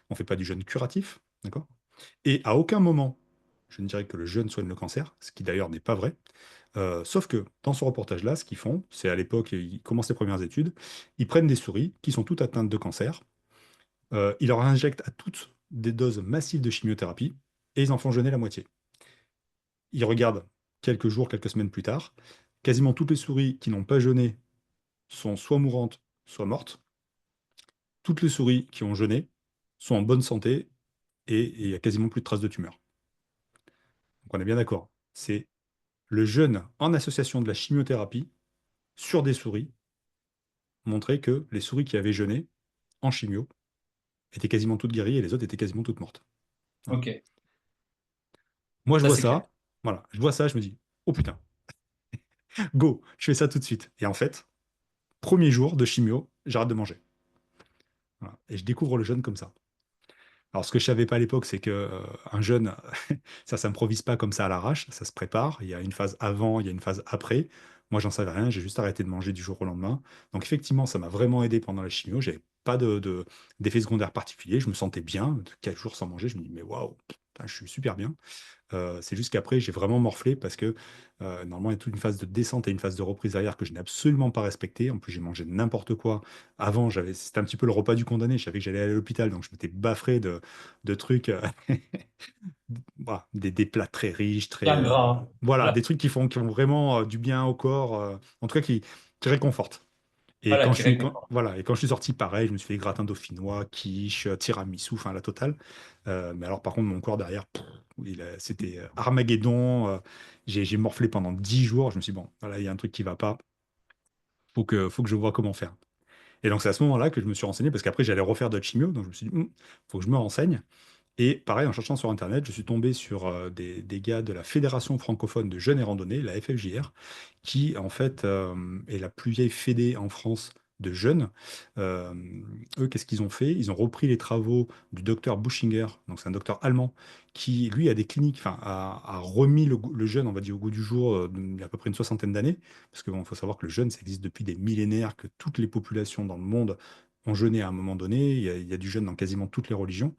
on ne fait pas du jeûne curatif, d'accord? Et à aucun moment, je ne dirais que le jeûne soigne le cancer, ce qui d'ailleurs n'est pas vrai. Sauf que dans ce reportage-là, ce qu'ils font, c'est à l'époque, ils commencent les premières études, ils prennent des souris qui sont toutes atteintes de cancer, ils leur injectent à toutes des doses massives de chimiothérapie et ils en font jeûner la moitié. Ils regardent quelques jours, quelques semaines plus tard, quasiment toutes les souris qui n'ont pas jeûné sont soit mourantes, soit mortes. Toutes les souris qui ont jeûné sont en bonne santé et il n'y a quasiment plus de traces de tumeur. Donc on est bien d'accord. C'est le jeûne en association de la chimiothérapie sur des souris montrait que les souris qui avaient jeûné en chimio étaient quasiment toutes guéries et les autres étaient quasiment toutes mortes. Voilà. Ok, Moi, je ça vois c'est clair. ça, voilà, je vois ça, je me dis, oh putain, go, je fais ça tout de suite. Et en fait, premier jour de chimio, j'arrête de manger. Voilà. Et je découvre le jeûne comme ça. Alors, ce que je savais pas à l'époque, c'est que un jeûne, ça s'improvise pas comme ça à l'arrache, ça se prépare. Il y a une phase avant, il y a une phase après. Moi, j'en savais rien, j'ai juste arrêté de manger du jour au lendemain. Donc, effectivement, ça m'a vraiment aidé pendant la chimio. J'avais pas d'effet secondaire particulier. Je me sentais bien. 4 jours sans manger, je me dis, mais waouh, putain, je suis super bien. C'est juste qu'après, j'ai vraiment morflé parce que normalement, il y a toute une phase de descente et une phase de reprise arrière que je n'ai absolument pas respectée. En plus, j'ai mangé n'importe quoi. Avant, c'était un petit peu le repas du condamné. Je savais que j'allais aller à l'hôpital, donc je m'étais baffré de trucs, voilà, des plats très riches, Bien très, gras. voilà, des Voilà, trucs qui font vraiment du bien au corps, en tout cas qui réconfortent. Et voilà quand qui réconforte. voilà, et quand je suis sorti, pareil, je me suis fait gratin dauphinois, quiche, tiramisu, enfin la totale. Mais alors, par contre, mon corps derrière, pff, c'était Armageddon. J'ai morflé pendant 10 jours. Je me suis dit, bon, voilà, il y a un truc qui va pas. Faut que je vois comment faire. Et donc, c'est à ce moment-là que je me suis renseigné, parce qu'après, j'allais refaire de chimio. Donc, je me suis dit, faut que je me renseigne. Et pareil, en cherchant sur Internet, je suis tombé sur des gars de la Fédération francophone de jeûne et randonnée, la FFJR, qui en fait est la plus vieille fédé en France de jeûne. Euh, Eux, qu'est-ce qu'ils ont fait? Ils ont repris les travaux du docteur Buschinger, donc c'est un docteur allemand, qui lui a des cliniques, enfin a remis le jeûne, on va dire, au goût du jour il y a à peu près une soixantaine d'années, parce qu'il faut savoir que le jeûne, ça existe depuis des millénaires, que toutes les populations dans le monde ont jeûné à un moment donné. Il y a du jeûne dans quasiment toutes les religions.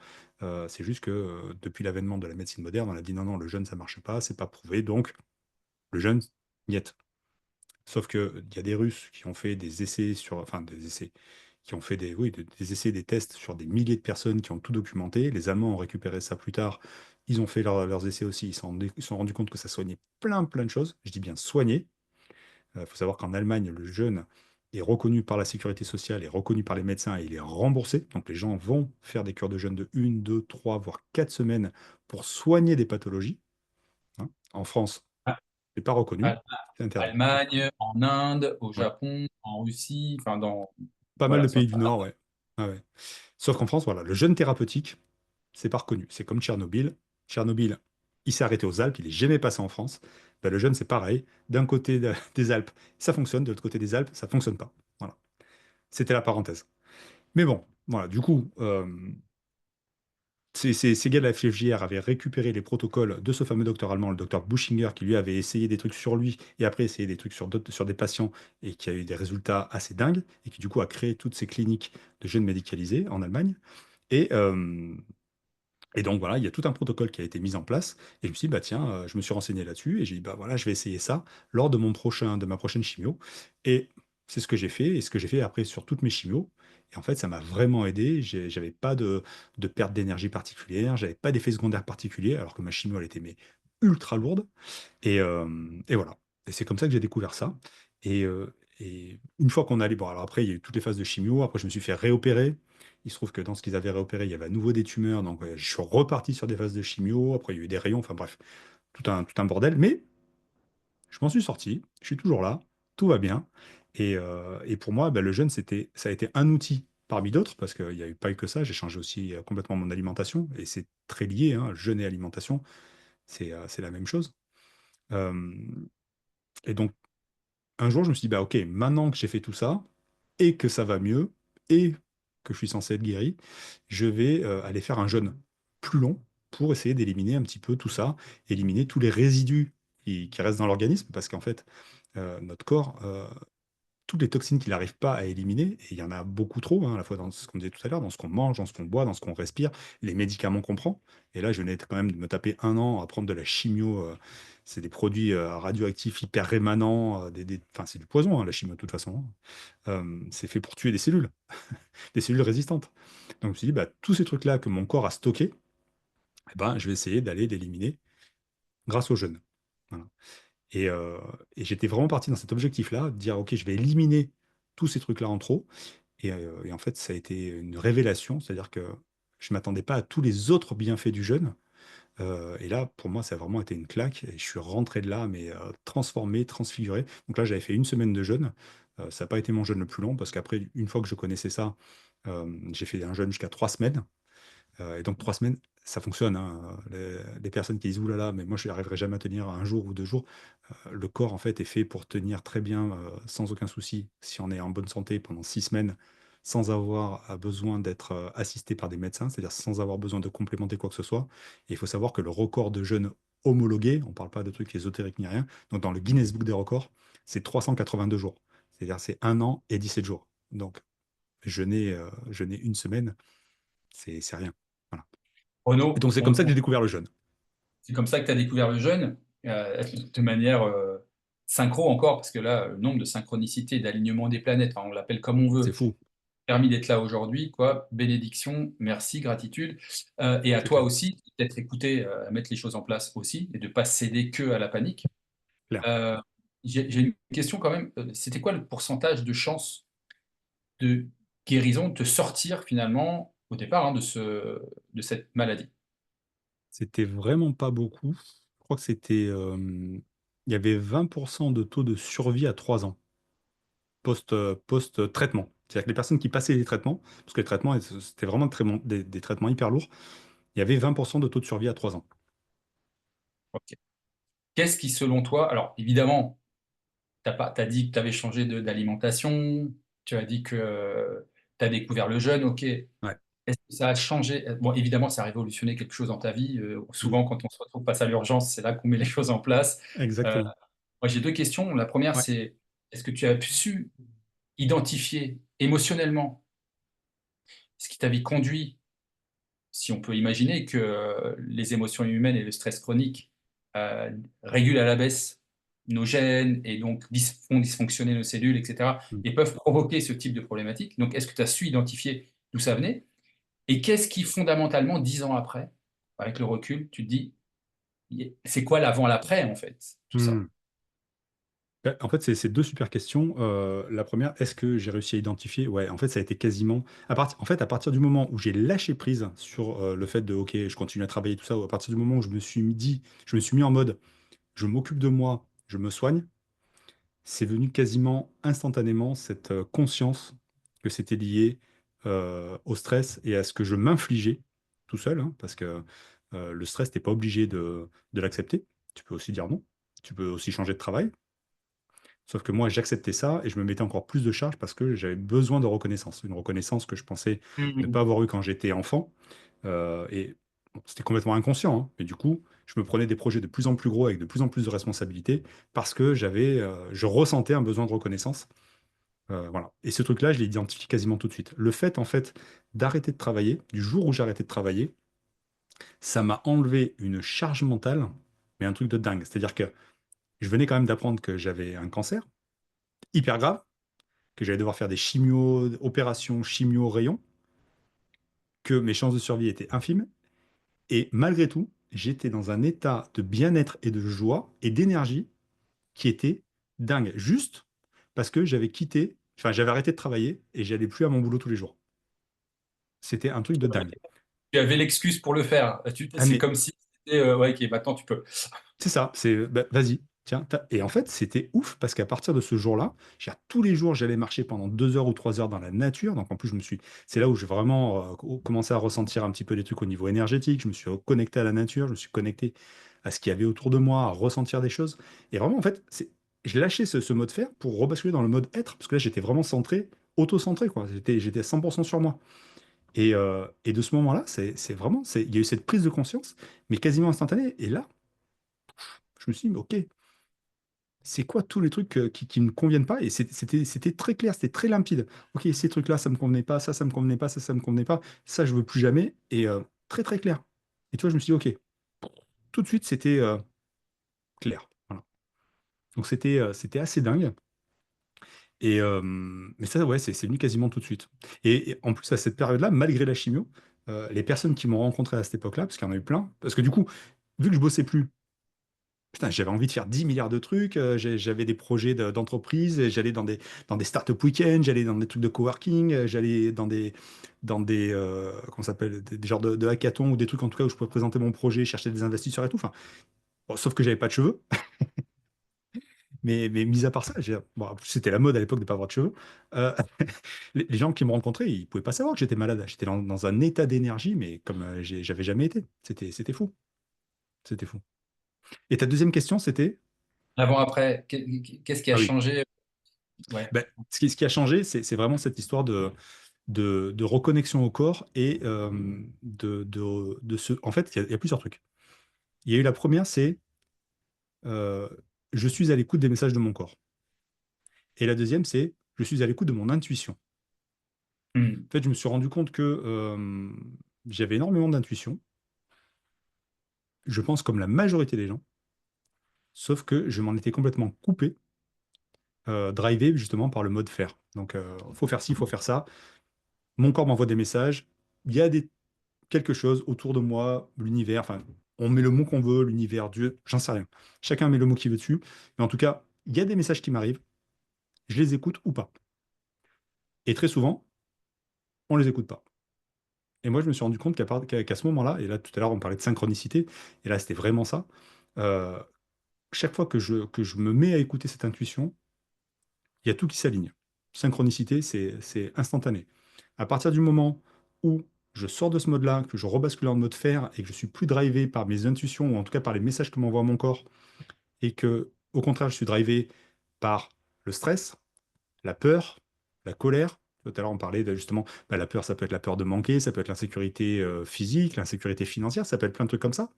C'est juste que depuis l'avènement de la médecine moderne, on a dit non, non, le jeûne, ça marche pas, c'est pas prouvé, donc le jeûne, niet. Sauf que il y a des Russes qui ont fait des essais sur, enfin des essais, qui ont fait oui, des essais, des tests sur des milliers de personnes qui ont tout documenté. Les Allemands ont récupéré ça plus tard. Ils ont fait leurs essais aussi. Ils se sont rendus compte que ça soignait plein, plein de choses. Je dis bien soigner. Il faut savoir qu'en Allemagne, le jeûne est reconnu par la sécurité sociale, est reconnu par les médecins et il est remboursé. Donc les gens vont faire des cures de jeûne de 1, 2, 3, voire 4 semaines pour soigner des pathologies, hein. En France, Ah, c'est pas reconnu, ah, c'est interdit. Allemagne, en Inde, au Ouais. Japon, en Russie, enfin dans Pas mal voilà, de ça. pays du Nord, ouais. Ah ouais. Sauf qu'en France, voilà, le jeûne thérapeutique, c'est pas reconnu. C'est comme Tchernobyl. Tchernobyl, il s'est arrêté aux Alpes, il est jamais passé en France. Ben, le jeûne, c'est pareil. D'un côté des Alpes, ça fonctionne, de l'autre côté des Alpes, ça fonctionne pas. Voilà. C'était la parenthèse. Mais bon, voilà, du coup, ces gars de la FFJR avaient récupéré les protocoles de ce fameux docteur allemand, le docteur Buschinger, qui lui avait essayé des trucs sur lui et après essayé des trucs sur des patients et qui a eu des résultats assez dingues et qui du coup a créé toutes ces cliniques de jeunes médicalisés en Allemagne. Et, euh, et donc voilà, il y a tout un protocole qui a été mis en place. Et je me suis dit, bah tiens, je me suis renseigné là-dessus et j'ai dit, bah voilà, je vais essayer ça lors de ma prochaine chimio. Et c'est ce que j'ai fait et ce que j'ai fait après sur toutes mes chimios. Et en fait, ça m'a vraiment aidé. J'avais pas de perte d'énergie particulière, j'avais pas d'effet secondaire particulier, alors que ma chimio, elle était mais ultra lourde. Et voilà. Et c'est comme ça que j'ai découvert ça. Et une fois qu'on allait, bon, alors après, il y a eu toutes les phases de chimio. Après, je me suis fait réopérer. Il se trouve que dans ce qu'ils avaient réopéré, il y avait à nouveau des tumeurs. Donc, ouais, je suis reparti sur des phases de chimio. Après, il y a eu des rayons. Enfin, bref, tout un bordel. Mais je m'en suis sorti. Je suis toujours là. Tout va bien. Et pour moi, bah, le jeûne, ça a été un outil parmi d'autres, parce qu'il n'y a eu pas eu que ça. J'ai changé aussi complètement mon alimentation. Et c'est très lié, hein, jeûne et alimentation. C'est la même chose. Euh, et donc, un jour, je me suis dit, bah ok, maintenant que j'ai fait tout ça, et que ça va mieux, et que je suis censé être guéri, je vais aller faire un jeûne plus long pour essayer d'éliminer un petit peu tout ça, éliminer tous les résidus qui restent dans l'organisme, parce qu'en fait, notre corps, toutes les toxines qu'il n'arrive pas à éliminer, et il y en a beaucoup trop, hein, à la fois dans ce qu'on disait tout à l'heure, dans ce qu'on mange, dans ce qu'on boit, dans ce qu'on respire, les médicaments qu'on prend. Et là, je venais quand même de me taper 1 an à prendre de la chimio. C'est des produits radioactifs hyper rémanents. Enfin, c'est du poison, hein, la chimio, de toute façon, hein. C'est fait pour tuer des cellules résistantes. Donc, je me suis dit, bah, tous ces trucs-là que mon corps a stockés, eh ben, je vais essayer d'aller l'éliminer grâce au jeûne. Voilà. Et, euh, et j'étais vraiment parti dans cet objectif-là, de dire, OK, je vais éliminer tous ces trucs-là en trop. Et en fait, ça a été une révélation, c'est-à-dire que je ne m'attendais pas à tous les autres bienfaits du jeûne. Et là, pour moi, ça a vraiment été une claque. Et je suis rentré de là, mais transformé, transfiguré. Donc là, j'avais fait une semaine de jeûne. Ça n'a pas été mon jeûne le plus long, parce qu'après, une fois que je connaissais ça, j'ai fait un jeûne jusqu'à 3 semaines. Et donc 3 semaines, ça fonctionne, hein. Les personnes qui disent, ouh là là, mais moi je n'arriverai jamais à tenir un jour ou 2 jours. Le corps, en fait, est fait pour tenir très bien, sans aucun souci, si on est en bonne santé pendant 6 semaines, sans avoir besoin d'être assisté par des médecins, c'est-à-dire sans avoir besoin de complémenter quoi que ce soit. Et il faut savoir que le record de jeûne homologué, on ne parle pas de trucs ésotériques ni rien, donc dans le Guinness Book des records, c'est 382 jours. C'est-à-dire c'est 1 an et 17 jours. Donc jeûner une semaine, c'est rien. Voilà. Et Renaud, donc c'est comme ça que j'ai découvert le jeûne. c'est comme ça que tu as découvert le jeûne, de manière synchro encore, parce que là, le nombre de synchronicités, d'alignement des planètes, enfin, on l'appelle comme on C'est veut, fou, permis d'être là aujourd'hui, quoi. Bénédiction, merci, gratitude. Et à c'est toi clair. aussi, d'être écouté, à mettre les choses en place aussi, et de ne pas céder que à la panique. Clair. Euh, j'ai une question quand même. C'était quoi le pourcentage de chances de guérison, de te sortir finalement au départ, hein, de cette maladie? C'était vraiment pas beaucoup. Je crois que il y avait 20% de taux de survie à 3 ans, post-traitement. C'est-à-dire que les personnes qui passaient les traitements, parce que les traitements, c'était vraiment des traitements hyper lourds, il y avait 20% de taux de survie à 3 ans. Ok. Qu'est-ce qui, selon toi, alors évidemment, t'as dit que tu avais changé d'alimentation, tu as dit que tu as découvert le jeûne, ok. Ouais. Est-ce que ça a changé? Bon, évidemment, ça a révolutionné quelque chose dans ta vie. Mm. Souvent, quand on se retrouve face à l'urgence, c'est là qu'on met les choses en place. Euh, Exactement. moi, j'ai deux questions. La première, Ouais. c'est est-ce que tu as su identifier émotionnellement ce qui t'avait conduit, si on peut imaginer que les émotions humaines et le stress chronique euh, régulent à la baisse nos gènes et donc font dysfonctionner nos cellules, etc., Mm. et peuvent provoquer ce type de problématique. Donc, est-ce que tu as su identifier d'où ça venait? Et qu'est-ce qui, fondamentalement, 10 ans après, avec le recul, tu te dis, c'est quoi l'avant-l'après, en fait, tout ça? Mm. Ben, en fait, c'est deux super questions. La première, est-ce que j'ai réussi à identifier? Ouais, en fait, ça a été quasiment. En fait, à partir du moment où j'ai lâché prise sur le fait de, OK, je continue à travailler, tout ça, ou à partir du moment où je me suis mis en mode, je m'occupe de moi, je me soigne, c'est venu quasiment instantanément cette conscience que c'était lié au stress et à ce que je m'infligeais tout seul, hein, parce que le stress, t'es pas obligé de l'accepter. Tu peux aussi dire non. Tu peux aussi changer de travail. Sauf que moi, j'acceptais ça et je me mettais encore plus de charge parce que j'avais besoin de reconnaissance. Une reconnaissance que je pensais ne pas Mhm. avoir eue quand j'étais enfant. Et bon, c'était complètement inconscient, hein, mais du coup, je me prenais des projets de plus en plus gros avec de plus en plus de responsabilités parce que je ressentais un besoin de reconnaissance. Voilà. Et ce truc-là, je l'ai identifié quasiment tout de suite. Le fait, en fait, d'arrêter de travailler, du jour où j'ai arrêté de travailler, ça m'a enlevé une charge mentale, mais un truc de dingue. C'est-à-dire que je venais quand même d'apprendre que j'avais un cancer hyper grave, que j'allais devoir faire des chimio, opérations chimio rayons, que mes chances de survie étaient infimes. Et malgré tout, j'étais dans un état de bien-être et de joie et d'énergie qui était dingue. Juste parce que j'avais arrêté de travailler et j'allais plus à mon boulot tous les jours. C'était un truc de dingue. Tu avais l'excuse pour le faire. Ah C'est mais comme si c'était, ouais, ok, maintenant tu peux. c'est ça, bah, vas-y, tiens. Et en fait, c'était ouf parce qu'à partir de ce jour-là, tous les jours, j'allais marcher pendant 2 heures ou 3 heures dans la nature. Donc en plus, c'est là où j'ai vraiment commencé à ressentir un petit peu des trucs au niveau énergétique. Je me suis connecté à la nature, je me suis connecté à ce qu'il y avait autour de moi, à ressentir des choses. Et vraiment, en fait, j'ai lâché ce mode faire pour rebasculer dans le mode être parce que là, j'étais vraiment centré, auto-centré, quoi. J'étais 100% sur moi. Et de ce moment-là, il y a eu cette prise de conscience, mais quasiment instantanée. Et là, je me suis dit, mais ok, c'est quoi tous les trucs qui me conviennent pas? Et c'était très clair, c'était très limpide. Ok, ces trucs-là, ça me convenait pas, ça me convenait pas, ça me convenait pas, ça, je veux plus jamais. Et très, très clair. Et tu vois, je me suis dit, ok, tout de suite, c'était clair. Voilà. Donc, c'était assez dingue. Mais ça, ouais, c'est venu quasiment tout de suite. Et en plus, à cette période-là, malgré la chimio, les personnes qui m'ont rencontré à cette époque-là, parce qu'il y en a eu plein, parce que du coup, vu que je bossais plus, putain, j'avais envie de faire 10 milliards de trucs, j'avais des projets d'entreprise, et j'allais dans des startup week-ends, j'allais dans des trucs de coworking, j'allais dans des comment ça s'appelle, des genres de hackathons ou des trucs en tout cas où je pouvais présenter mon projet, chercher des investisseurs et tout. Enfin, bon, sauf que j'avais pas de cheveux. Mais mis à part ça, bon, en plus, c'était la mode à l'époque de ne pas avoir de cheveux. Euh, les gens qui me rencontraient, ils pouvaient pas savoir que j'étais malade. J'étais dans un état d'énergie, mais comme j'avais jamais été. C'était fou. C'était fou. Et ta deuxième question, c'était? Avant, après, qu'est-ce qui a Ah oui. changé? Ouais. Ben, ce qui a changé, c'est vraiment cette histoire de reconnexion au corps et En fait, il y a plusieurs trucs. Il y a eu la première, c'est euh, je suis à l'écoute des messages de mon corps. Et la deuxième, c'est je suis à l'écoute de mon intuition. Hmm. En fait, je me suis rendu compte que j'avais énormément d'intuition, je pense comme la majorité des gens, sauf que je m'en étais complètement coupé, drivé justement par le mode faire. Donc, faut faire ci, faut faire ça. Mon corps m'envoie des messages. Il y a quelque chose autour de moi, l'univers, enfin, on met le mot qu'on veut, l'univers, Dieu, j'en sais rien. Chacun met le mot qu'il veut dessus. Mais en tout cas, il y a des messages qui m'arrivent, je les écoute ou pas. Et très souvent, on les écoute pas. Et moi, je me suis rendu compte qu'à ce moment-là, et là tout à l'heure on parlait de synchronicité, et là c'était vraiment ça, euh, chaque fois que je me mets à écouter cette intuition, il y a tout qui s'aligne. Synchronicité, c'est instantané. À partir du moment où je sors de ce mode-là, que je rebascule en mode faire et que je suis plus drivé par mes intuitions, ou en tout cas par les messages que m'envoie mon corps, et que, au contraire, je suis drivé par le stress, la peur, la colère. Tout à l'heure, on parlait de justement, bah, la peur, ça peut être la peur de manquer, ça peut être l'insécurité physique, l'insécurité financière, ça peut être plein de trucs comme ça.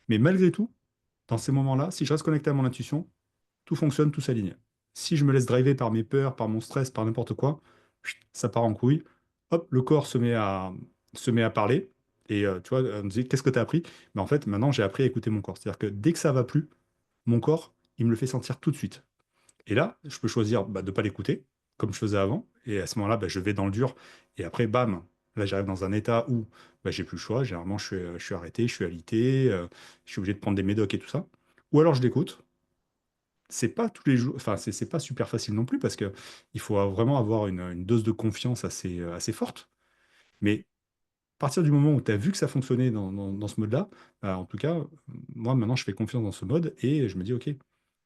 Mais malgré tout, dans ces moments-là, si je reste connecté à mon intuition, tout fonctionne, tout s'aligne. Si je me laisse driver par mes peurs, par mon stress, par n'importe quoi, chut, ça part en couille. Hop, le corps se met à parler. Et tu vois, on me dit, qu'est-ce que tu as appris? Mais en fait, maintenant, j'ai appris à écouter mon corps. C'est-à-dire que dès que ça va plus, mon corps, il me le fait sentir tout de suite. Et là, je peux choisir bah, de ne pas l'écouter, comme je faisais avant. Et à ce moment-là, bah, je vais dans le dur. Et après, bam, là, j'arrive dans un état où bah, j'ai plus le choix. Généralement, je suis arrêté, je suis alité, je suis obligé de prendre des médocs et tout ça. Ou alors, je l'écoute. C'est pas tous les jours, enfin, c'est pas super facile non plus parce que il faut vraiment avoir une dose de confiance assez forte. Mais à partir du moment où tu as vu que ça fonctionnait dans ce mode-là, bah, en tout cas, moi, maintenant, je fais confiance dans ce mode et je me dis, OK,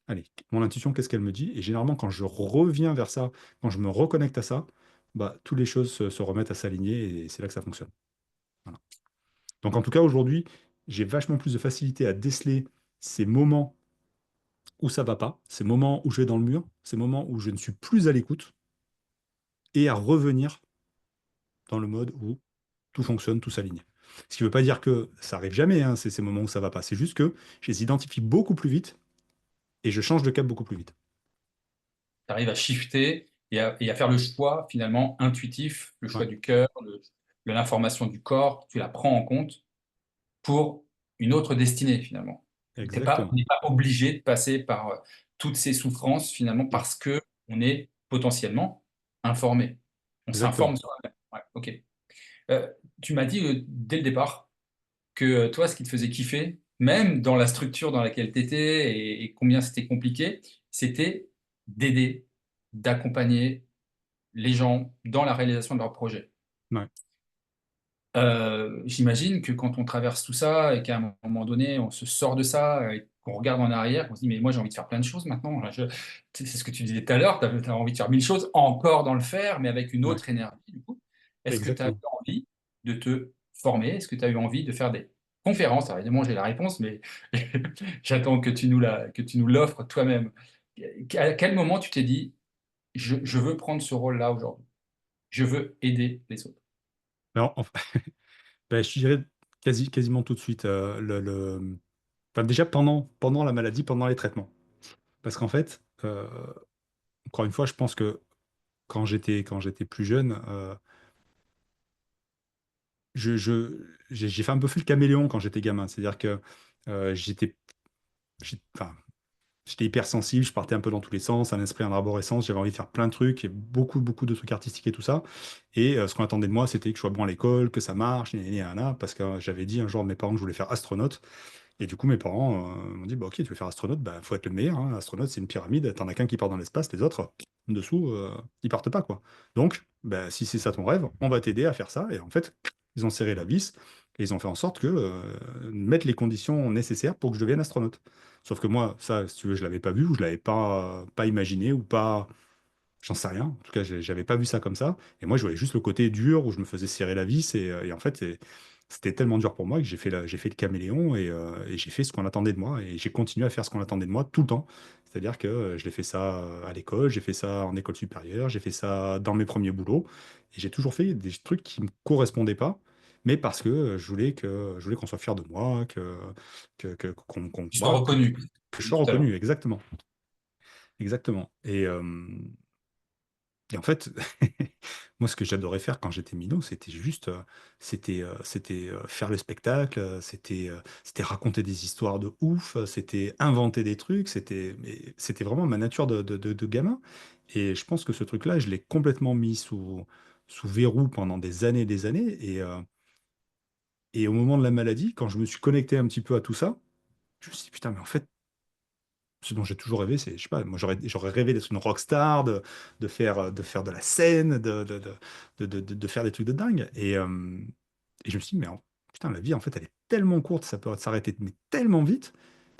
allez, mon intuition, qu'est-ce qu'elle me dit? Et généralement, quand je reviens vers ça, quand je me reconnecte à ça, bah, toutes les choses se remettent à s'aligner et c'est là que ça fonctionne. Voilà. Donc, en tout cas, aujourd'hui, j'ai vachement plus de facilité à déceler ces moments où ça va pas, ces moments où je vais dans le mur, ces moments où je ne suis plus à l'écoute et à revenir dans le mode où tout fonctionne, tout s'aligne. Ce qui ne veut pas dire que ça arrive jamais, hein, c'est ces moments où ça va pas. C'est juste que je les identifie beaucoup plus vite et je change de cap beaucoup plus vite. Tu arrives à shifter et à faire le choix finalement intuitif, le choix Ouais, du cœur, de l'information du corps, tu la prends en compte pour une autre destinée finalement. On exactement. n'est pas obligé de passer par toutes ces souffrances finalement Non, parce que on est potentiellement informé. On exactement. s'informe soi-même. Ouais, ok. Euh, Tu m'as dit dès le départ que toi, ce qui te faisait kiffer, même dans la structure dans laquelle tu étais et combien c'était compliqué, c'était d'aider, d'accompagner les gens dans la réalisation de leurs projets. Ouais, J'imagine que quand on traverse tout ça et qu'à un moment donné, on se sort de ça et qu'on regarde en arrière, on se dit, mais moi, j'ai envie de faire plein de choses maintenant. C'est ce que tu disais tout à l'heure, tu as envie de faire mille choses, encore dans le faire, mais avec une ouais, autre énergie, du coup. Est-ce que tu as eu exactement. envie de te former? Est-ce que tu as eu envie de faire des conférences? Alors, évidemment, j'ai la réponse, mais j'attends que tu nous l'offres toi-même. À quel moment tu t'es dit, je veux prendre ce rôle-là aujourd'hui? Je veux aider les autres. Alors, ben, je dirais quasiment tout de suite. Enfin, déjà pendant la maladie, pendant les traitements. Parce qu'en fait, encore une fois, je pense que quand j'étais plus jeune, j'ai fait un peu fait le caméléon quand j'étais gamin. C'est-à-dire que enfin, j'étais hypersensible, je partais un peu dans tous les sens, un esprit en arborescence, j'avais envie de faire plein de trucs, et beaucoup de trucs artistiques et tout ça. Et ce qu'on attendait de moi, c'était que je sois bon à l'école, que ça marche, parce que j'avais dit un jour à mes parents que je voulais faire astronaute. Et du coup, mes parents m'ont dit, bah, ok, tu veux faire astronaute, bah, faut être le meilleur, hein. Astronaute, c'est une pyramide, t'en as qu'un qui part dans l'espace, les autres, dessous, ils partent pas, quoi. Donc, bah, si c'est ça ton rêve, on va t'aider à faire ça. Et en fait, ils ont serré la vis et ils ont fait en sorte que mettre les conditions nécessaires pour que je devienne astronaute. Sauf que moi, ça, si tu veux, je l'avais pas vu, ou je l'avais pas imaginé, ou pas, j'en sais rien. En tout cas, j'avais pas vu ça comme ça. Et moi, je voyais juste le côté dur où je me faisais serrer la vis. Et en fait, c'était tellement dur pour moi que j'ai fait le caméléon et j'ai fait ce qu'on attendait de moi. Et j'ai continué à faire ce qu'on attendait de moi tout le temps. C'est-à-dire que je l'ai fait ça à l'école, j'ai fait ça en école supérieure, j'ai fait ça dans mes premiers boulots. Et j'ai toujours fait des trucs qui me correspondaient pas. Mais parce que je voulais qu'on soit fier de moi, Tu sois reconnu, tu que je dis sois tout à l'heure. reconnu, exactement. Exactement. Et en fait, moi, ce que j'adorais faire quand j'étais minot, c'était faire le spectacle, c'était raconter des histoires de ouf, c'était inventer des trucs, c'était vraiment ma nature de gamin. Et je pense que ce truc-là, je l'ai complètement mis sous verrou pendant des années. Et au moment de la maladie, quand je me suis connecté un petit peu à tout ça, je me suis dit, putain, mais en fait, ce dont j'ai toujours rêvé, c'est, je sais pas, moi j'aurais rêvé d'être une rockstar, de faire de la scène, de faire des trucs de dingue. Et je me suis dit, putain, la vie, en fait, elle est tellement courte, ça peut s'arrêter mais tellement vite.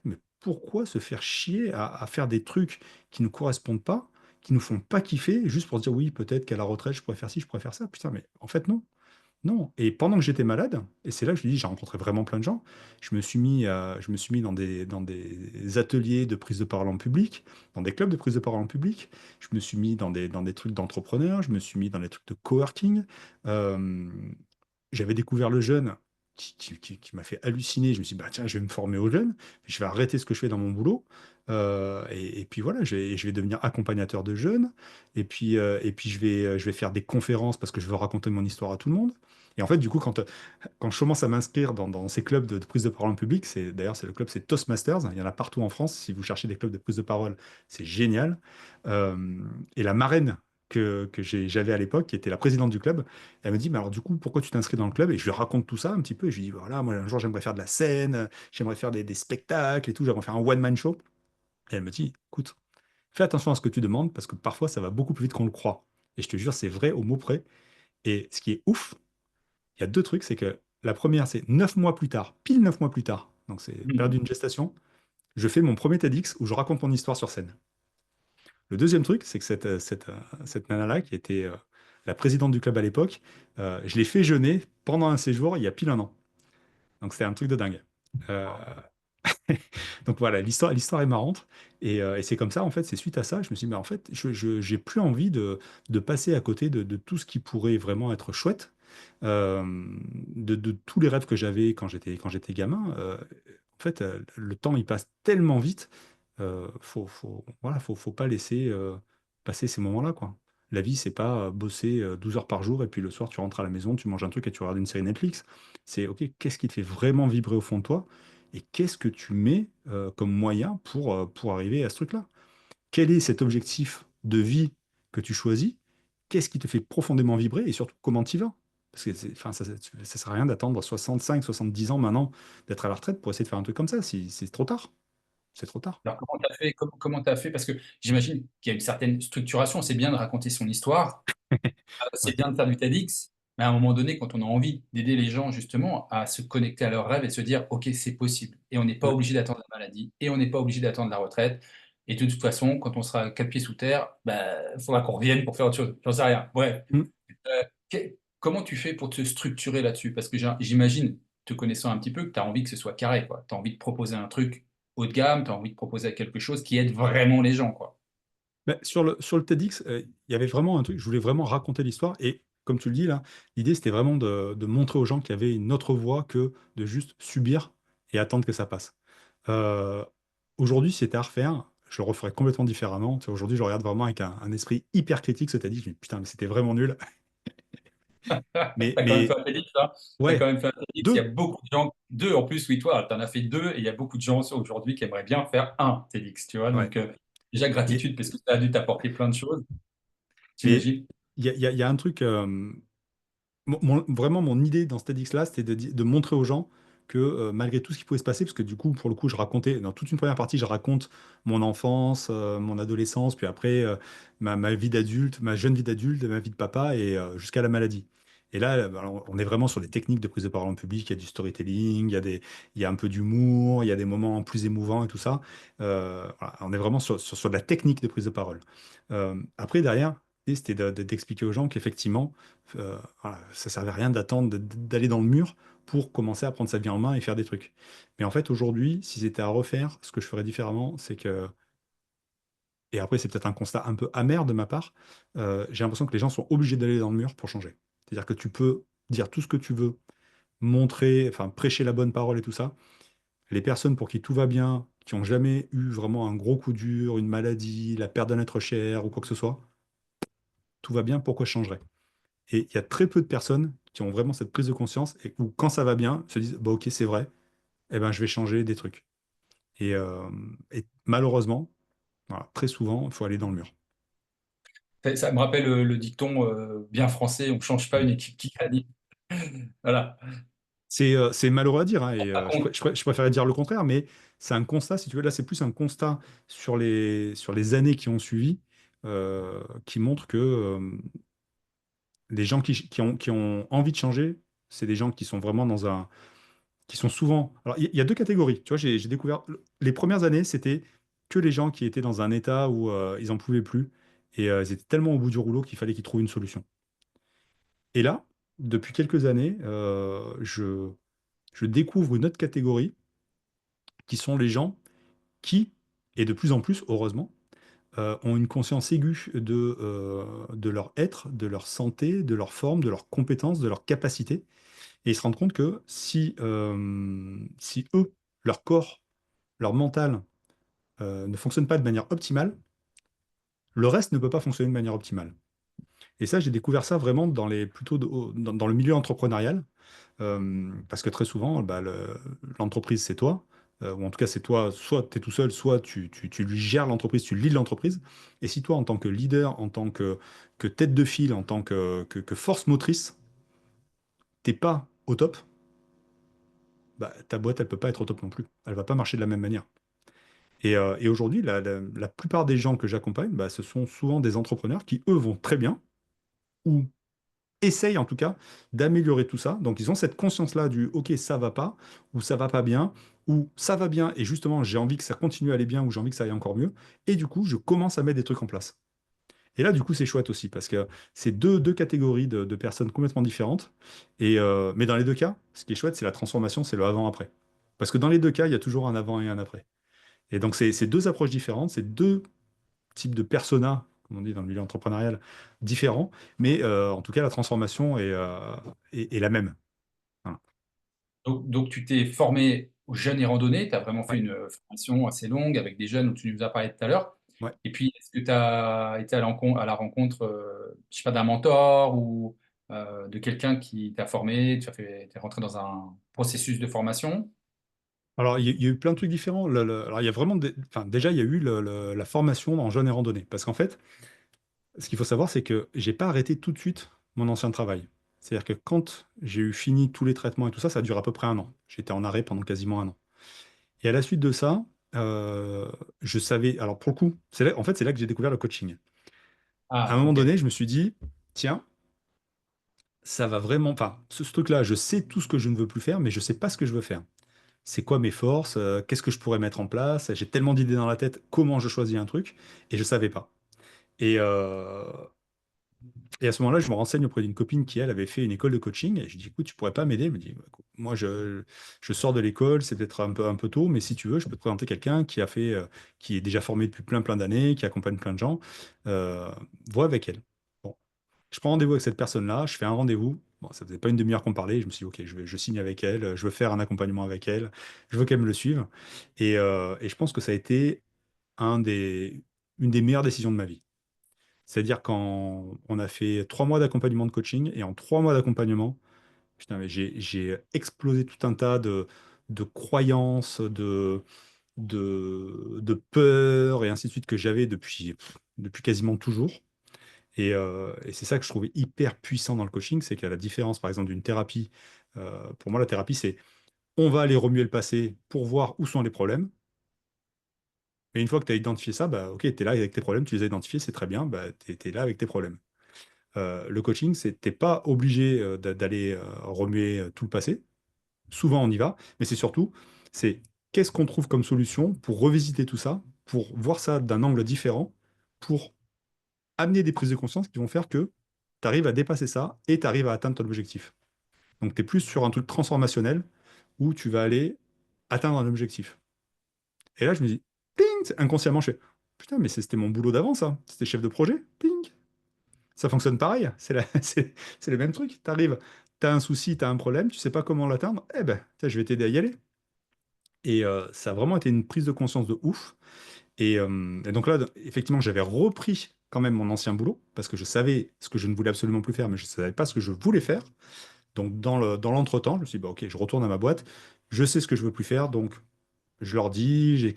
Mais pourquoi se faire chier à faire des trucs qui ne correspondent pas, qui nous font pas kiffer, juste pour se dire, oui, peut-être qu'à la retraite, je pourrais faire ci, je pourrais faire ça. Putain, mais en fait, non. Non, et pendant que j'étais malade, et c'est là que je dis, j'ai rencontré vraiment plein de gens, je me suis mis dans des ateliers de prise de parole en public, dans des clubs de prise de parole en public, je me suis mis dans des trucs d'entrepreneurs, je me suis mis dans des trucs de coworking. Euh, J'avais découvert le jeune qui m'a fait halluciner. Je me suis dit, bah, tiens, je vais me former au jeune, je vais arrêter ce que je fais dans mon boulot. Et puis voilà, je vais devenir accompagnateur de jeunes. Et puis je vais faire des conférences parce que je veux raconter mon histoire à tout le monde. Et en fait, du coup, quand je commence à m'inscrire dans ces clubs de prise de parole en public, d'ailleurs, c'est le club, c'est Toastmasters. Il y en a partout en France. Si vous cherchez des clubs de prise de parole, c'est génial. Et la marraine j'avais à l'époque, qui était la présidente du club, elle me dit, mais alors du coup, pourquoi tu t'inscris dans le club? Et je lui raconte tout ça un petit peu. Et je lui dis, voilà, moi un jour j'aimerais faire de la scène, j'aimerais faire des spectacles et tout, j'aimerais faire un one-man show. Et elle me dit, écoute, fais attention à ce que tu demandes parce que parfois ça va beaucoup plus vite qu'on le croit. Et je te jure, c'est vrai au mot près. Et ce qui est ouf, il y a deux trucs, c'est que la première, c'est 9 mois plus tard, pile 9 mois plus tard, donc c'est période Mhm. d'une gestation, je fais mon premier TEDx où je raconte mon histoire sur scène. Le deuxième truc, c'est que cette nana-là, qui était la présidente du club à l'époque, je l'ai fait jeûner pendant un séjour il y a pile un an. Donc c'était un truc de dingue. Euh, donc voilà, l'histoire est marrante. Et c'est comme ça, en fait, c'est suite à ça, je me suis dit, mais en fait, j'ai plus envie de passer à côté de tout ce qui pourrait vraiment être chouette. euh, de tous les rêves que j'avais quand j'étais gamin. En fait, le temps, il passe tellement vite. Voilà, faut pas laisser passer ces moments-là, quoi. La vie, c'est pas bosser 12 heures par jour et puis le soir, tu rentres à la maison, tu manges un truc et tu regardes une série Netflix. C'est, OK, qu'est-ce qui te fait vraiment vibrer au fond de toi et qu'est-ce que tu mets comme moyen pour arriver à ce truc-là? Quel est cet objectif de vie que tu choisis? Qu'est-ce qui te fait profondément vibrer et surtout comment tu y vas? Parce que enfin, ça sert à rien d'attendre 65, 70 ans maintenant d'être à la retraite pour essayer de faire un truc comme ça. Si, c'est trop tard. C'est trop tard. Alors, comment tu as fait, comment t'as fait? Parce que j'imagine qu'il y a une certaine structuration. C'est bien de raconter son histoire, c'est Ouais. bien de faire du TEDx, mais à un moment donné, quand on a envie d'aider les gens justement à se connecter à leurs rêves et se dire, OK, c'est possible. Et on n'est pas Ouais. obligé d'attendre la maladie, et on n'est pas obligé d'attendre la retraite. Et de toute façon, quand on sera quatre pieds sous terre, bah, il faudra qu'on revienne pour faire autre chose. J'en sais rien. Bref. Mm. Comment tu fais pour te structurer là-dessus? Parce que j'imagine, te connaissant un petit peu, que tu as envie que ce soit carré, quoi. Tu as envie de proposer un truc haut de gamme, tu as envie de proposer quelque chose qui aide vraiment les gens, quoi. Mais sur le TEDx, il y avait vraiment un truc, je voulais vraiment raconter l'histoire. Et comme tu le dis là, l'idée c'était vraiment de montrer aux gens qu'il y avait une autre voie que de juste subir et attendre que ça passe. Euh, Aujourd'hui, si c'était à refaire, je le referais complètement différemment. Tu sais, aujourd'hui, je regarde vraiment avec un esprit hyper critique ce TEDx. Je me dis, putain, mais c'était vraiment nul. T'as quand même fait Mais un TEDx, hein. T'as quand ouais, même fait un TEDx. Il y a deux. beaucoup de gens, deux en plus, oui, toi, t'en as fait deux, et il y a beaucoup de gens aujourd'hui qui aimeraient bien faire un TEDx, tu vois. Ouais. Donc, déjà, Mais, gratitude, parce que ça a dû t'apporter plein de choses, mais j'imagine. il y a un truc. Vraiment, mon idée dans cet TEDx-là, c'était de montrer aux gens que malgré tout ce qui pouvait se passer, parce que du coup, pour le coup, je racontais, dans toute une première partie, je raconte mon enfance, mon adolescence, puis après, ma vie d'adulte, ma jeune vie d'adulte, ma vie de papa, et jusqu'à la maladie. Et là, alors, on est vraiment sur des techniques de prise de parole en public, il y a du storytelling, il y a un peu d'humour, il y a des moments plus émouvants et tout ça. Voilà, on est vraiment sur de la technique de prise de parole. Après, derrière, c'était d'expliquer aux gens qu'effectivement, voilà, ça servait à rien d'attendre d'aller dans le mur pour commencer à prendre sa vie en main et faire des trucs. Mais en fait, aujourd'hui, si c'était à refaire, ce que je ferais différemment, c'est que, et après, c'est peut-être un constat un peu amer de ma part, j'ai l'impression que les gens sont obligés d'aller dans le mur pour changer. C'est-à-dire que tu peux dire tout ce que tu veux, montrer, enfin, prêcher la bonne parole et tout ça. Les personnes pour qui tout va bien, qui n'ont jamais eu vraiment un gros coup dur, une maladie, la perte d'un être cher ou quoi que ce soit, tout va bien, pourquoi je changerais? Et il y a très peu de personnes qui ont vraiment cette prise de conscience et où, quand ça va bien, se disent, bah, ok, c'est vrai, eh ben, je vais changer des trucs. Et, euh, et malheureusement, voilà, très souvent, il faut aller dans le mur. Ça me rappelle le dicton bien français, on ne change pas Mm. une équipe qui gagne. Voilà. C'est malheureux à dire, hein, et Par contre, je préférais dire le contraire, mais c'est un constat, si tu veux, là, c'est plus un constat sur les années qui ont suivi, qui montre que les gens qui ont envie de changer, c'est des gens qui sont vraiment dans un, qui sont souvent. Alors, il y a deux catégories. Tu vois, j'ai découvert. Les premières années, c'était que les gens qui étaient dans un état où ils n'en pouvaient plus et ils étaient tellement au bout du rouleau qu'il fallait qu'ils trouvent une solution. Et là, depuis quelques années, je découvre une autre catégorie qui sont les gens qui, et de plus en plus, heureusement, ont une conscience aiguë de leur être, de leur santé, de leur forme, de leurs compétences, de leurs capacités. Et ils se rendent compte que si eux, leur corps, leur mental ne fonctionne pas de manière optimale, le reste ne peut pas fonctionner de manière optimale. Et ça, j'ai découvert ça vraiment plutôt dans le milieu entrepreneurial, parce que très souvent, bah, l'entreprise, c'est toi, ou en tout cas, c'est toi, soit tu es tout seul, soit tu lui gères l'entreprise, tu leads l'entreprise. Et si toi, en tant que leader, en tant que tête de file, en tant que force motrice, t'es pas au top, bah, ta boîte, elle peut pas être au top non plus. Elle va pas marcher de la même manière. Et aujourd'hui, la plupart des gens que j'accompagne, bah, ce sont souvent des entrepreneurs qui, eux, vont très bien, ou essayent en tout cas d'améliorer tout ça. Donc, ils ont cette conscience-là du OK, ça va pas, ou ça va pas bien, ou ça va bien, et justement, j'ai envie que ça continue à aller bien, ou j'ai envie que ça aille encore mieux. Et du coup, je commence à mettre des trucs en place. Et là, du coup, c'est chouette aussi, parce que c'est deux catégories de personnes complètement différentes. Mais dans les deux cas, ce qui est chouette, c'est la transformation, c'est le avant-après. Parce que dans les deux cas, il y a toujours un avant et un après. Et donc, c'est deux approches différentes, c'est deux types de personas comme on dit dans le milieu entrepreneurial, différent, mais en tout cas, la transformation est la même. Voilà. Donc, tu t'es formé aux jeunes et randonnées, tu as vraiment fait Ouais, une formation assez longue avec des jeunes où tu nous as parlé tout à l'heure. ouais. Et puis, est-ce que tu as été à la rencontre, je sais pas, d'un mentor ou de quelqu'un qui t'a formé, t'es rentré dans un processus de formation? Alors, il y a eu plein de trucs différents. Alors, il y a vraiment enfin, déjà, il y a eu la formation en jeûne et randonnée. Parce qu'en fait, ce qu'il faut savoir, c'est que j'ai pas arrêté tout de suite mon ancien travail. C'est-à-dire que quand j'ai eu fini tous les traitements et tout ça, ça dure à peu près un an. J'étais en arrêt pendant quasiment un an. Et à la suite de ça, je savais. Alors, pour le coup, en fait, c'est là que j'ai découvert le coaching. À un Ah, moment ok. donné, je me suis dit, tiens, ça va vraiment. Enfin, ce truc-là, je sais tout ce que je ne veux plus faire, mais je sais pas ce que je veux faire. C'est quoi mes forces, qu'est-ce que je pourrais mettre en place. J'ai tellement d'idées dans la tête, comment je choisis un truc, et je savais pas. Et, euh, et à ce moment-là, je me renseigne auprès d'une copine qui, elle, avait fait une école de coaching, et je dis, écoute, tu pourrais pas m'aider? Elle me dit, bah, écoute, moi, je sors de l'école, c'est peut-être un peu tôt, mais si tu veux, je peux te présenter quelqu'un qui est déjà formé depuis plein d'années, qui accompagne plein de gens. Euh, Vois avec elle. Bon. Je prends rendez-vous avec cette personne-là, je fais un rendez-vous. Bon, ça faisait pas une demi-heure qu'on parlait. Je me suis dit, OK, je signe avec elle, je veux faire un accompagnement avec elle, je veux qu'elle me le suive. Et je pense que ça a été un une des meilleures décisions de ma vie. C'est-à-dire quand on a fait 3 mois d'accompagnement de coaching, et en 3 mois d'accompagnement, putain, mais j'ai explosé tout un tas de croyances, de peurs et ainsi de suite que j'avais depuis quasiment toujours. Et c'est ça que je trouvais hyper puissant dans le coaching, c'est qu'à la différence, par exemple, d'une thérapie, pour moi, la thérapie, c'est on va aller remuer le passé pour voir où sont les problèmes. Et une fois que tu as identifié ça, bah, ok, tu es là avec tes problèmes, tu les as identifiés, c'est très bien, bah, tu es là avec tes problèmes. Le coaching, c'est t'es pas obligé d'aller remuer tout le passé. Souvent, on y va, mais c'est surtout, c'est qu'est-ce qu'on trouve comme solution pour revisiter tout ça, pour voir ça d'un angle différent, pour amener des prises de conscience qui vont faire que tu arrives à dépasser ça et tu arrives à atteindre ton objectif. Donc tu es plus sur un truc transformationnel où tu vas aller atteindre un objectif. Et là, je me dis, ping, inconsciemment, je fais, putain, mais c'était mon boulot d'avant, ça. C'était chef de projet, ping. Ça fonctionne pareil, c'est le même truc. Tu arrives, tu as un souci, tu as un problème, tu sais pas comment l'atteindre, eh ben, tiens, je vais t'aider à y aller. Et ça a vraiment été une prise de conscience de ouf. Et donc là, effectivement, j'avais repris quand même mon ancien boulot, parce que je savais ce que je ne voulais absolument plus faire, mais je ne savais pas ce que je voulais faire. Donc dans l'entretemps, je me suis dit, bah, ok, je retourne à ma boîte, je sais ce que je veux plus faire, donc je leur dis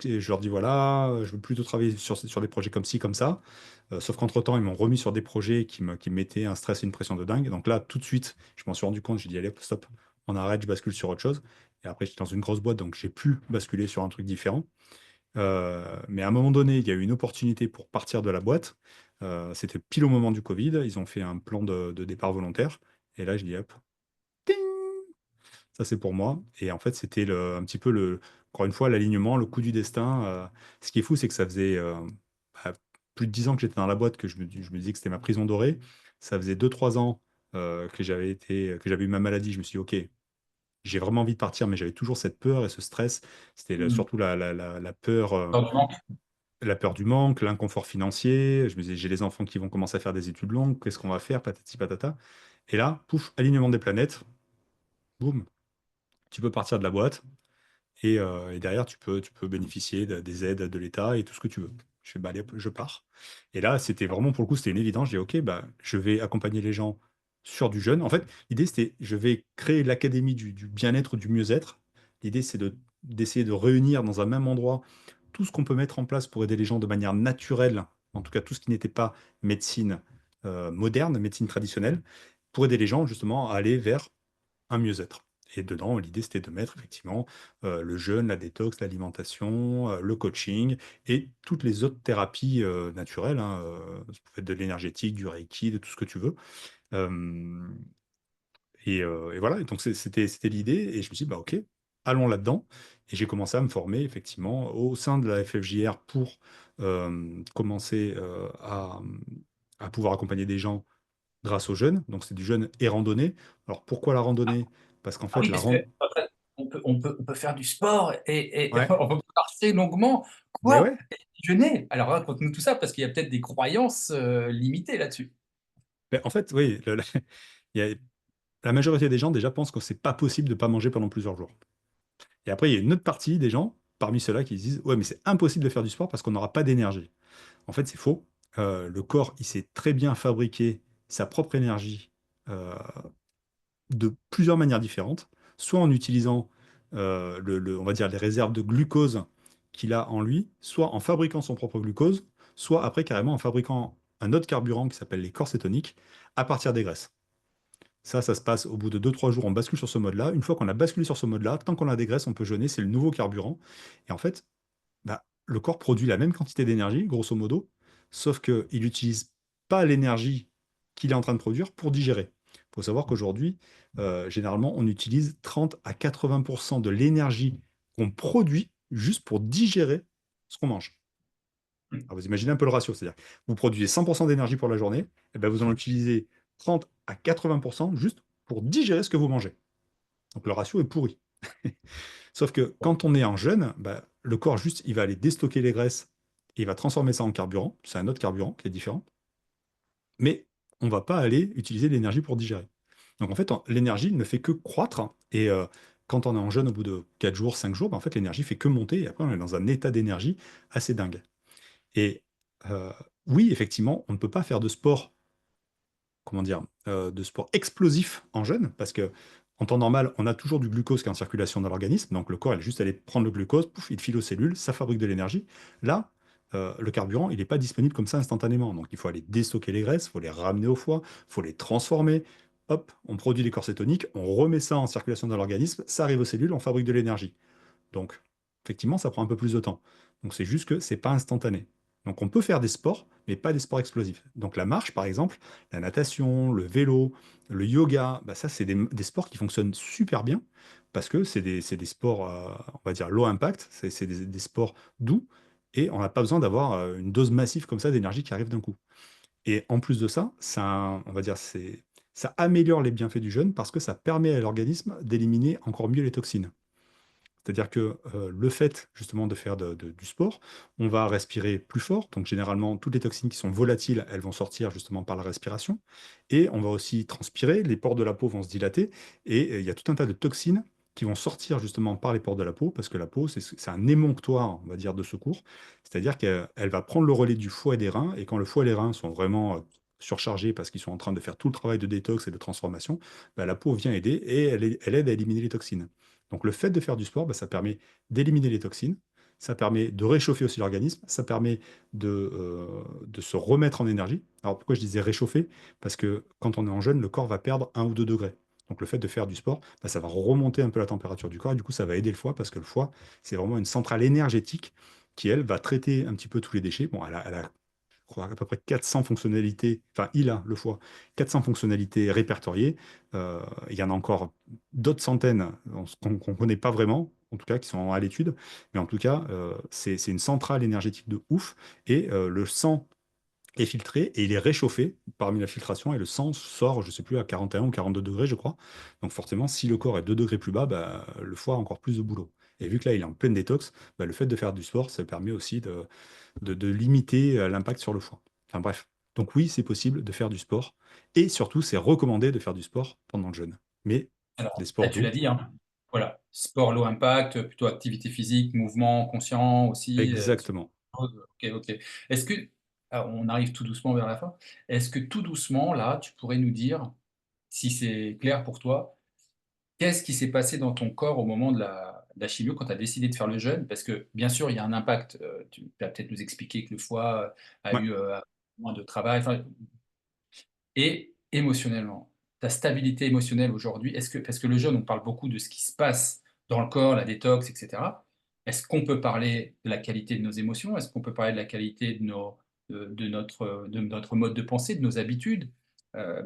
voilà, je veux plutôt travailler sur des projets comme ci, comme ça. Sauf qu'entre-temps, ils m'ont remis sur des projets qui me mettaient un stress et une pression de dingue. Donc là, tout de suite, je m'en suis rendu compte, j'ai dit, allez, hop, stop, on arrête, je bascule sur autre chose. Et après, j'étais dans une grosse boîte, donc j'ai pu basculer sur un truc différent. Mais à un moment donné, il y a eu une opportunité pour partir de la boîte. C'était pile au moment du Covid. Ils ont fait un plan de départ volontaire. Et là, je dis, hop, ting, ça c'est pour moi. Et en fait, c'était un petit peu encore une fois, l'alignement, le coup du destin. Ce qui est fou, c'est que ça faisait bah, plus de 10 ans que j'étais dans la boîte, que je me disais que c'était ma prison dorée. Ça faisait 2 3 ans que j'avais eu ma maladie. Je me suis dit, OK, j'ai vraiment envie de partir, mais j'avais toujours cette peur et ce stress. C'était Hmm. surtout la peur. La peur du manque, l'inconfort financier. Je me disais, j'ai les enfants qui vont commencer à faire des études longues, qu'est-ce qu'on va faire, patati patata. Et là, pouf, alignement des planètes, boum, tu peux partir de la boîte et derrière, tu peux bénéficier des aides de l'État et tout ce que tu veux. Je fais, bah, allez, hop, je pars. Et là, c'était vraiment, pour le coup, c'était une évidence. J'ai dit, OK, bah, je vais accompagner les gens sur du jeûne. En fait, l'idée, c'était, je vais créer l'académie du bien-être, du mieux-être. L'idée, c'est d'essayer de réunir dans un même endroit tout ce qu'on peut mettre en place pour aider les gens de manière naturelle, en tout cas tout ce qui n'était pas médecine moderne, médecine traditionnelle, pour aider les gens justement à aller vers un mieux-être. Et dedans, l'idée, c'était de mettre effectivement le jeûne, la détox, l'alimentation, le coaching et toutes les autres thérapies naturelles, hein, ça peut être de l'énergétique, du reiki, de tout ce que tu veux. Euh, et voilà, et donc c'était l'idée, et je me suis dit, bah ok, allons là-dedans. Et j'ai commencé à me former effectivement au sein de la FFJR pour commencer à pouvoir accompagner des gens grâce au jeûne. Donc c'est du jeûne et randonnée. Alors pourquoi la randonnée? Parce qu'en Ah fait, oui, est-ce que, après, on on peut faire du sport et Ouais, on peut marcher longuement. mais Quoi? ouais. Et jeûner? Alors raconte-nous tout ça parce qu'il y a peut-être des croyances, limitées là-dessus. Mais en fait, oui, il y a, la majorité des gens déjà pensent que c'est pas possible de pas manger pendant plusieurs jours. Et après, il y a une autre partie des gens, parmi ceux-là, qui se disent, ouais, mais c'est impossible de faire du sport parce qu'on n'aura pas d'énergie. En fait, c'est faux. Le corps, il sait très bien fabriquer sa propre énergie euh, de plusieurs manières différentes, soit en utilisant on va dire les réserves de glucose qu'il a en lui, soit en fabriquant son propre glucose, soit après carrément en fabriquant un autre carburant qui s'appelle les corps cétoniques à partir des graisses. Ça se passe au bout de 2 3 jours, on bascule sur ce mode-là. Une fois qu'on a basculé sur ce mode-là, tant qu'on a des graisses, on peut jeûner, c'est le nouveau carburant. Et en fait, bah, le corps produit la même quantité d'énergie, grosso modo, sauf qu'il n'utilise pas l'énergie qu'il est en train de produire pour digérer. Il faut savoir qu'aujourd'hui, généralement, on utilise 30 à 80% de l'énergie qu'on produit juste pour digérer ce qu'on mange. Mmh. Alors, vous imaginez un peu le ratio, c'est-à-dire que vous produisez 100% d'énergie pour la journée, et ben vous en utilisez 30 à 80% juste pour digérer ce que vous mangez. Donc le ratio est pourri. Sauf que quand on est en jeûne, bah, le corps juste, il va aller déstocker les graisses et il va transformer ça en carburant. C'est un autre carburant qui est différent. Mais on va pas aller utiliser l'énergie pour digérer. Donc en fait, l'énergie ne fait que croître. Et quand on est en jeûne au bout de 4 jours, 5 jours, bah, en fait, l'énergie fait que monter. Et après, on est dans un état d'énergie assez dingue. Et euh, oui, effectivement, on ne peut pas faire de sport, comment dire, de sport explosif en jeûne, parce que en temps normal, on a toujours du glucose qui est en circulation dans l'organisme, donc le corps, il est juste allé prendre le glucose, pouf, il file aux cellules, ça fabrique de l'énergie. Là, le carburant, il n'est pas disponible comme ça instantanément, donc il faut aller déstocker les graisses, il faut les ramener au foie, il faut les transformer. Hop, on produit des corps cétoniques, on remet ça en circulation dans l'organisme, ça arrive aux cellules, on fabrique de l'énergie. Donc, effectivement, ça prend un peu plus de temps. Donc, c'est juste que c'est pas instantané. Donc, on peut faire des sports, mais pas des sports explosifs. Donc, la marche, par exemple, la natation, le vélo, le yoga, bah ça, c'est des sports qui fonctionnent super bien parce que c'est des sports, on va dire, low impact, c'est des sports doux et on n'a pas besoin d'avoir une dose massive comme ça d'énergie qui arrive d'un coup. Et en plus de ça, on va dire, ça améliore les bienfaits du jeûne parce que ça permet à l'organisme d'éliminer encore mieux les toxines. C'est-à-dire que le fait justement de faire du sport, on va respirer plus fort. Donc généralement, toutes les toxines qui sont volatiles, elles vont sortir justement par la respiration. Et on va aussi transpirer, les pores de la peau vont se dilater. Et il y a tout un tas de toxines qui vont sortir justement par les pores de la peau, parce que la peau, c'est un émonctoire, on va dire, de secours. C'est-à-dire qu'elle va prendre le relais du foie et des reins. Et quand le foie et les reins sont vraiment surchargés parce qu'ils sont en train de faire tout le travail de détox et de transformation, bah, la peau vient aider et elle aide à éliminer les toxines. Donc le fait de faire du sport, bah, ça permet d'éliminer les toxines, ça permet de réchauffer aussi l'organisme, ça permet de se remettre en énergie. Alors pourquoi je disais réchauffer? Parce que quand on est en jeûne, le corps va perdre 1 ou 2 degrés. Donc le fait de faire du sport, bah, ça va remonter un peu la température du corps et du coup ça va aider le foie parce que le foie, c'est vraiment une centrale énergétique qui, elle, va traiter un petit peu tous les déchets. Bon, elle a je crois, à peu près 400 fonctionnalités, enfin il a le foie, 400 fonctionnalités répertoriées. Il y en a encore d'autres centaines qu'on ne connaît pas vraiment, en tout cas qui sont à l'étude, mais en tout cas c'est une centrale énergétique de ouf, et le sang est filtré et il est réchauffé parmi la filtration et le sang sort, je ne sais plus, à 41 ou 42 degrés, je crois. Donc forcément, si le corps est 2 degrés plus bas, bah, le foie a encore plus de boulot. Et vu que là, il est en pleine détox, bah, le fait de faire du sport, ça permet aussi de limiter l'impact sur le foie. Enfin bref. Donc oui, c'est possible de faire du sport. Et surtout, c'est recommandé de faire du sport pendant le jeûne. Mais des Alors, sports tu l'as doux. dit, hein, voilà, sport low impact, plutôt activité physique, mouvement conscient aussi, Exactement. OK, OK. Est-ce que on arrive tout doucement vers la fin. Est-ce que tout doucement, là, tu pourrais nous dire, si c'est clair pour toi, qu'est-ce qui s'est passé dans ton corps au moment de la chimio quand tu as décidé de faire le jeûne? Parce que bien sûr, il y a un impact, tu vas peut-être nous expliquer que le foie, a Ouais. eu, moins de travail, enfin et émotionnellement, ta stabilité émotionnelle aujourd'hui, est-ce que parce que le jeûne, on parle beaucoup de ce qui se passe dans le corps, la détox et cetera. Est-ce qu'on peut parler de la qualité de nos émotions? Est-ce qu'on peut parler de la qualité de notre mode de pensée, de nos habitudes,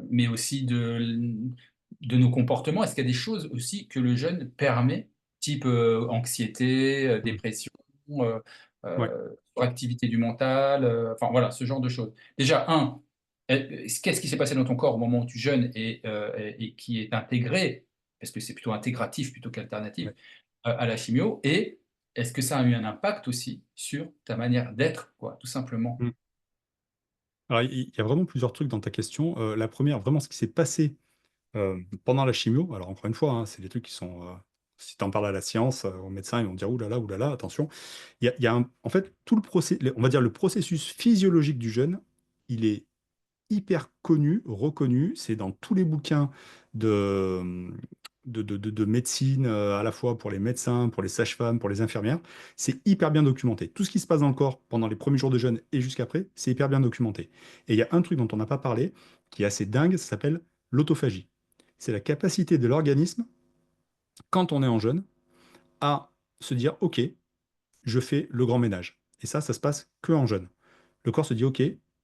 mais aussi de nos comportements? Est-ce qu'il y a des choses aussi que le jeûne permet, type, anxiété, Mm. dépression, heu Ouais. suractivité du mental, enfin voilà, ce genre de choses? Déjà qu'est-ce qui s'est passé dans ton corps au moment où tu jeûnes et qui est intégré? parce que c'est plutôt intégratif plutôt qu'alternatif, Ouais. à la chimio? Et est-ce que ça a eu un impact aussi sur ta manière d'être, quoi, tout simplement? Mmh. Alors, il y a vraiment plusieurs trucs dans ta question. La première, vraiment ce qui s'est passé, pendant la chimio, alors encore une fois, hein, c'est des trucs qui sont, si tu en parles à la science, aux médecins, ils vont te dire: ouh là là, attention». Il y a en fait, tout on va dire le processus physiologique du jeûne, il est hyper connu, reconnu. C'est dans tous les bouquins de, de médecine, à la fois pour les médecins, pour les sages-femmes, pour les infirmières. C'est hyper bien documenté. Tout ce qui se passe dans le corps pendant les premiers jours de jeûne et jusqu'après, c'est hyper bien documenté. Et il y a un truc dont on n'a pas parlé, qui est assez dingue, ça s'appelle l'autophagie. C'est la capacité de l'organisme, quand on est en jeûne, à se dire, OK, je fais le grand ménage. Et ça se passe que en jeûne. Le corps se dit, OK,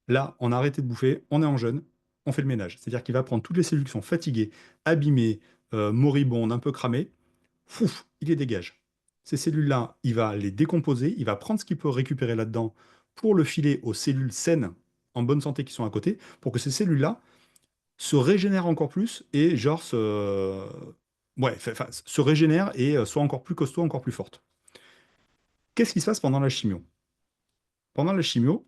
là, on a arrêté de bouffer, on est en jeûne, on fait le ménage. C'est-à-dire qu'il va prendre toutes les cellules qui sont fatiguées, abîmées, moribondes, un peu cramées, fouf, il les dégage. Ces cellules-là, il va les décomposer, il va prendre ce qu'il peut récupérer là-dedans pour le filer aux cellules saines, en bonne santé qui sont à côté, pour que ces cellules-là se régénèrent encore plus et genre ouais, enfin, se régénèrent et soient encore plus costauds, encore plus fortes. Qu'est-ce qui se passe pendant la chimio? Pendant la chimio,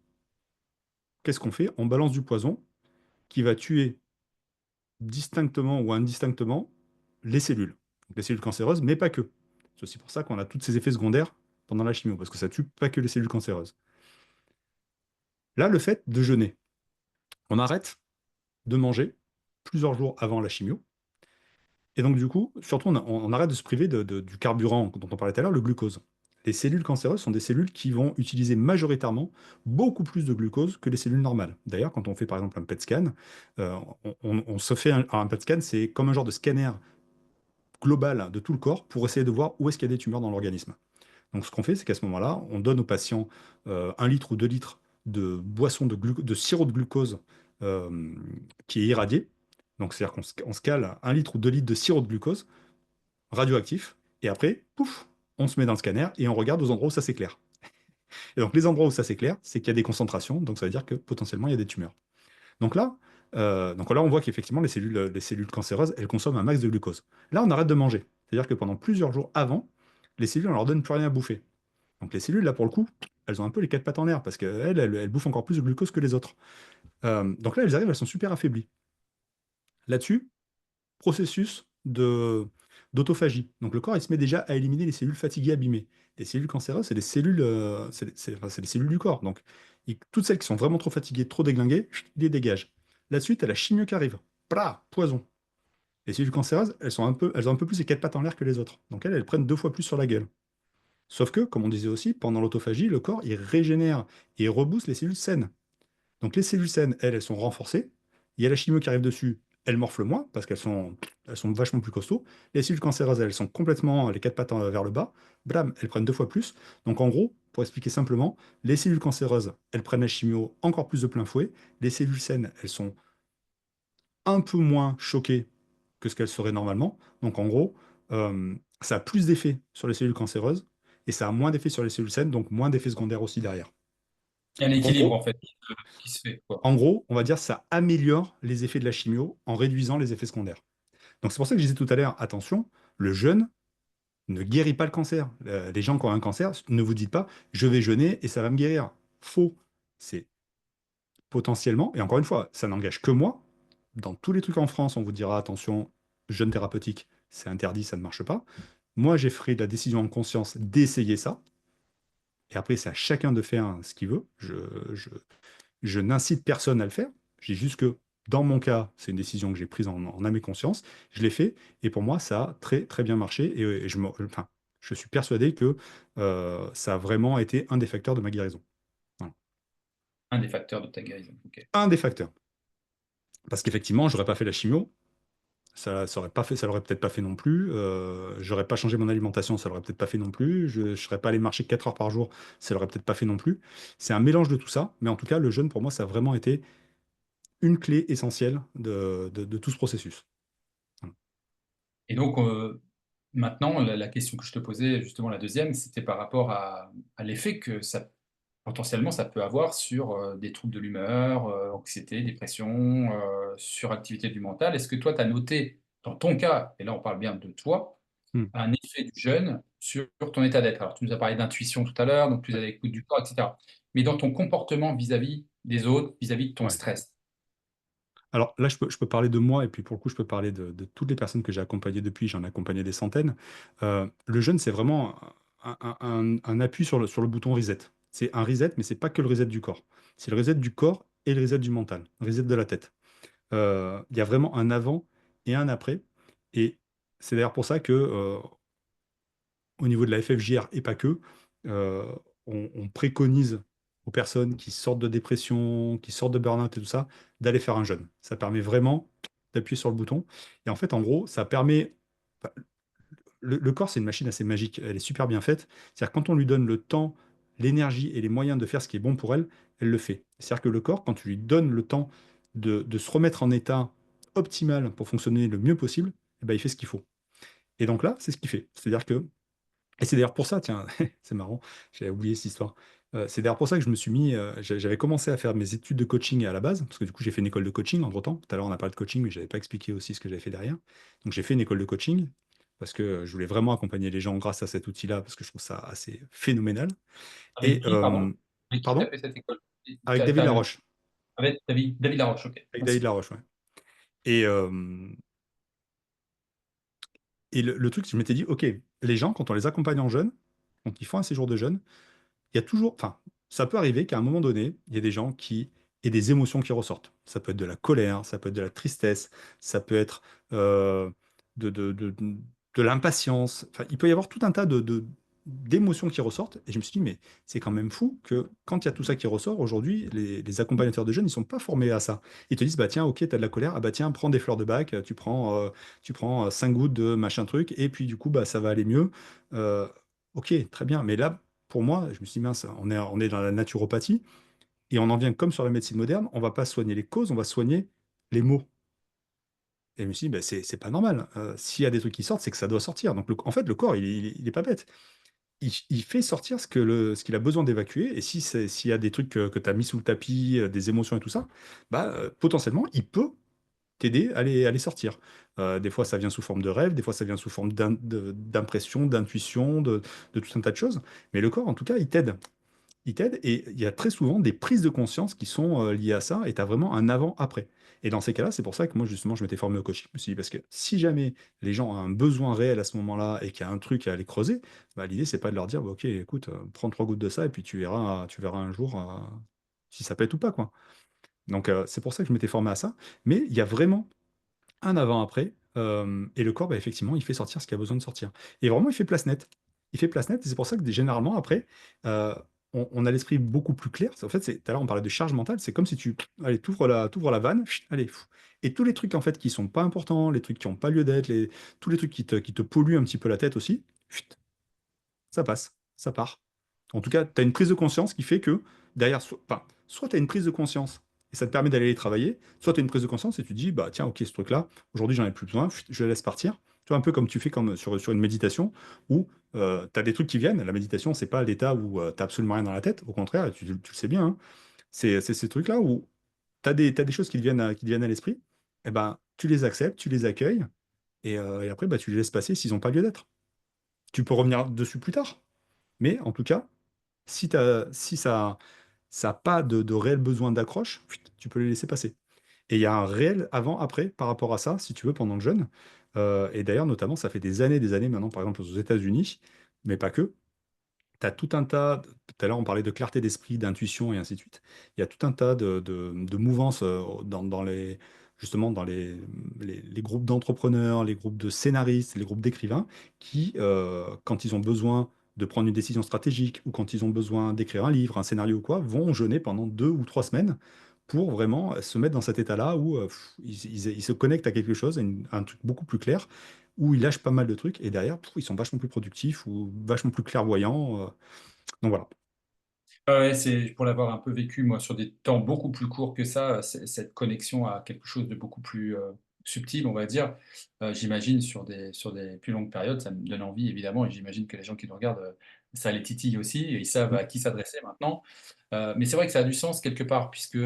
qu'est-ce qu'on fait? On balance du poison qui va tuer distinctement ou indistinctement les cellules. Donc les cellules cancéreuses, mais pas que. C'est aussi pour ça qu'on a tous ces effets secondaires pendant la chimio, parce que ça tue pas que les cellules cancéreuses. Là, le fait de jeûner, on arrête de manger plusieurs jours avant la chimio, et donc du coup, surtout, on arrête de se priver du carburant dont on parlait tout à l'heure, le glucose. Les cellules cancéreuses sont des cellules qui vont utiliser majoritairement beaucoup plus de glucose que les cellules normales. D'ailleurs, quand on fait par exemple un PET scan, on se fait un PET scan, c'est comme un genre de scanner global de tout le corps pour essayer de voir où est-ce qu'il y a des tumeurs dans l'organisme. Donc ce qu'on fait, c'est qu'à ce moment-là, on donne aux patients 1 litre ou 2 litres de boisson de sirop de glucose euh, qui est irradié. Donc c'est-à-dire qu'on se cale 1 litre ou 2 litres de sirop de glucose radioactif, et après, pouf, on se met dans le scanner et on regarde aux endroits où ça s'éclaire. Et donc les endroits où ça s'éclaire, c'est qu'il y a des concentrations, donc ça veut dire que potentiellement il y a des tumeurs. Donc là on voit qu'effectivement les cellules cancéreuses, elles consomment un max de glucose. Là, on arrête de manger. C'est-à-dire que pendant plusieurs jours avant, les cellules, on leur donne plus rien à bouffer. Donc les cellules, là, pour le coup, elles ont un peu les quatre pattes en l'air parce qu'elles bouffent encore plus de glucose que les autres. Donc là, elles arrivent, elles sont super affaiblies. Là-dessus, processus d'autophagie. Donc le corps, il se met déjà à éliminer les cellules fatiguées, abîmées. Les cellules cancéreuses, c'est des cellules, enfin, c'est des cellules du corps. Donc toutes celles qui sont vraiment trop fatiguées, trop déglinguées, il les dégage. Là-dessus, tu as la chimio qui arrive. Plah, poison. Les cellules cancéreuses, elles ont un peu plus les quatre pattes en l'air que les autres. Donc elles prennent 2 fois plus sur la gueule. Sauf que, comme on disait aussi, pendant l'autophagie, le corps, il régénère et il rebooste les cellules saines. Donc les cellules saines, elles sont renforcées. Il y a la chimio qui arrive dessus, elles morflent moins parce elles sont vachement plus costauds. Les cellules cancéreuses, elles sont complètement les quatre pattes vers le bas. Blam, elles prennent 2 fois plus. Donc en gros, pour expliquer simplement, les cellules cancéreuses, elles prennent la chimio encore plus de plein fouet. Les cellules saines, elles sont un peu moins choquées que ce qu'elles seraient normalement. Donc en gros, ça a plus d'effet sur les cellules cancéreuses et ça a moins d'effet sur les cellules saines, donc moins d'effets secondaires aussi derrière. Il y a un Donc en équilibre, gros, en fait, qui se fait, quoi. on va dire que ça améliore les effets de la chimio en réduisant les effets secondaires. Donc c'est pour ça que je disais tout à l'heure, attention, le jeûne ne guérit pas le cancer. Les gens qui ont un cancer, ne vous dites pas, je vais jeûner et ça va me guérir. Faux. C'est potentiellement, et encore une fois, ça n'engage que moi. Dans tous les trucs en France, on vous dira, attention, jeûne thérapeutique, c'est interdit, ça ne marche pas. Moi, j'ai pris la décision en conscience d'essayer ça. Et après, c'est à chacun de faire ce qu'il veut. Je n'incite personne à le faire. Je dis juste que dans mon cas, c'est une décision que j'ai prise en âme et conscience. Je l'ai fait et pour moi, ça a très très bien marché. Et enfin, je suis persuadé que ça a vraiment été un des facteurs de ma guérison. Voilà. Un des facteurs de ta guérison. Ok. Un des facteurs. Parce qu'effectivement, j'aurais pas fait la chimio. Ça aurait pas fait, ça l'aurait peut-être pas fait non plus. J'aurais pas changé mon alimentation, ça l'aurait peut-être pas fait non plus. Je serais pas allé marcher 4 heures par jour, ça l'aurait peut-être pas fait non plus. C'est un mélange de tout ça, mais en tout cas, le jeûne pour moi, ça a vraiment été une clé essentielle de tout ce processus. Voilà. Et donc, maintenant, la question que je te posais, justement, la deuxième, c'était par rapport à l'effet que ça, potentiellement, ça peut avoir sur des troubles de l'humeur, anxiété, dépression, suractivité du mental. Est-ce que toi, tu as noté dans ton cas, et là on parle bien de toi, Mmh. un effet du jeûne sur ton état d'être. Alors tu nous as parlé d'intuition tout à l'heure, donc plus à l'écoute du corps, et cetera. Mais dans ton comportement vis-à-vis des autres, vis-à-vis de ton Ouais. stress. Alors là, je peux parler de moi et puis pour le coup, je peux parler de toutes les personnes que j'ai accompagnées depuis. J'en ai accompagné des centaines. Le jeûne, c'est vraiment un appui sur le bouton reset. C'est un reset, mais c'est pas que le reset du corps. C'est le reset du corps et le reset du mental, le reset de la tête. Il y a vraiment un avant et un après. Et c'est d'ailleurs pour ça que, au niveau de la FFJR et pas que, euh, on préconise aux personnes qui sortent de dépression, qui sortent de burn-out et tout ça, d'aller faire un jeûne. Ça permet vraiment d'appuyer sur le bouton. Et en fait, en gros, ça permet. Enfin, le corps, c'est une machine assez magique. Elle est super bien faite. C'est-à-dire, quand on lui donne le temps, l'énergie et les moyens de faire ce qui est bon pour elle, elle le fait. C'est-à-dire que le corps, quand tu lui donnes le temps de se remettre en état optimal pour fonctionner le mieux possible, eh ben, il fait ce qu'il faut. Et donc là, c'est ce qu'il fait. C'est-à-dire que et c'est d'ailleurs pour ça, tiens, c'est marrant, j'avais oublié cette histoire. C'est d'ailleurs pour ça que je me suis mis, j'avais commencé à faire mes études de coaching à la base, parce que du coup j'ai fait une école de coaching entre-temps. Tout à l'heure on a parlé de coaching, mais je n'avais pas expliqué aussi ce que j'avais fait derrière. Donc j'ai fait une école de coaching, parce que je voulais vraiment accompagner les gens grâce à cet outil-là, parce que je trouve ça assez phénoménal. Avec Et qui, pardon? Avec qui tu as pardon, fait cette école? avec David Laroche. Avec David Laroche, ok, Avec David merci. Laroche, ouais. Et, le truc, je m'étais dit, ok, les gens, quand on les accompagne en jeûne, quand ils font un séjour de jeûne, il y a toujours, enfin, ça peut arriver qu'à un moment donné, il y a des gens qui aient des émotions qui ressortent. Ça peut être de la colère, ça peut être de la tristesse, ça peut être de, de, de, de l'impatience. Enfin, il peut y avoir tout un tas d'émotions qui ressortent. Et je me suis dit, mais c'est quand même fou que quand il y a tout ça qui ressort, aujourd'hui, les accompagnateurs de jeunes, ils sont pas formés à ça. Ils te disent, bah tiens, ok, tu as de la colère, ah bah tiens, prends des fleurs de bac, tu prends 5 gouttes de machin truc, et puis du coup, bah, ça va aller mieux. Euh, ok, très bien. Mais là, pour moi, je me suis dit, mince, on est dans la naturopathie et on en vient comme sur la médecine moderne, on va pas soigner les causes, on va soigner les maux. Et je me suis dit, ben, c'est pas normal. S'il y a des trucs qui sortent, c'est que ça doit sortir. Donc, en fait, le corps, il est pas bête. Il fait sortir ce qu'il a besoin d'évacuer. Et si s'il y a des trucs que tu as mis sous le tapis, des émotions et tout ça, bah, potentiellement, il peut t'aider à les sortir. Des fois, ça vient sous forme de rêve, des fois, ça vient sous forme d'impression, d'intuition, de tout un tas de choses. Mais le corps, en tout cas, il t'aide et il y a très souvent des prises de conscience qui sont liées à ça et tu as vraiment un avant-après. Et dans ces cas-là, c'est pour ça que moi, justement, je m'étais formé au coaching. Je me suis dit, parce que si jamais les gens ont un besoin réel à ce moment-là et qu'il y a un truc à aller creuser, bah, l'idée, c'est pas de leur dire, bah, ok, écoute, prends 3 gouttes de ça et puis tu verras un jour si ça pète ou pas, quoi. Donc, c'est pour ça que je m'étais formé à ça. Mais il y a vraiment un avant-après. Et le corps, bah, effectivement, il fait sortir ce qu'il a besoin de sortir. Et vraiment, il fait place nette. Il fait place nette, et c'est pour ça que généralement, après, euh, on a l'esprit beaucoup plus clair. En fait, tout à l'heure, on parlait de charge mentale. C'est comme si allez, t'ouvres la vanne, chut, allez, et tous les trucs, en fait, qui sont pas importants, les trucs qui n'ont pas lieu d'être, tous les trucs qui te polluent un petit peu la tête aussi, chut, ça passe, ça part. En tout cas, tu as une prise de conscience qui fait que derrière, enfin, soit tu as une prise de conscience et ça te permet d'aller les travailler, soit tu as une prise de conscience et tu te dis, bah tiens, ok, ce truc-là, aujourd'hui, j'en ai plus besoin, je le laisse partir. Tu vois, un peu comme tu fais comme sur une méditation où tu as des trucs qui viennent. La méditation, c'est pas l'état où tu absolument rien dans la tête. Au contraire, tu le sais bien, hein. C'est ces trucs-là où t'as des choses qui te viennent à l'esprit. Et ben, tu les acceptes, tu les accueilles et après, bah, tu les laisses passer s'ils n'ont pas lieu d'être. Tu peux revenir dessus plus tard. Mais en tout cas, si ça n'a pas de réel besoin d'accroche, tu peux les laisser passer. Et il y a un réel avant-après par rapport à ça, si tu veux, pendant le jeûne. Et d'ailleurs, notamment, ça fait des années maintenant, par exemple aux États-Unis, mais pas que. Tu as tout un tas, tout à l'heure on parlait de clarté d'esprit, d'intuition et ainsi de suite. Il y a tout un tas de mouvances justement dans les groupes d'entrepreneurs, les groupes de scénaristes, les groupes d'écrivains qui, quand ils ont besoin de prendre une décision stratégique ou quand ils ont besoin d'écrire un livre, un scénario ou quoi, vont jeûner pendant 2 ou 3 semaines pour vraiment se mettre dans cet état-là où ils se connectent à quelque chose, à un truc beaucoup plus clair où ils lâchent pas mal de trucs et derrière, ils sont vachement plus productifs ou vachement plus clairvoyants. Donc voilà. Ouais, c'est pour l'avoir un peu vécu, moi, sur des temps beaucoup plus courts que ça, cette connexion à quelque chose de beaucoup plus subtil, on va dire. J'imagine sur des plus longues périodes, ça me donne envie, évidemment, et j'imagine que les gens qui nous regardent, ça les titille aussi, et ils savent Mm. à qui s'adresser maintenant. Mais c'est vrai que ça a du sens quelque part, puisque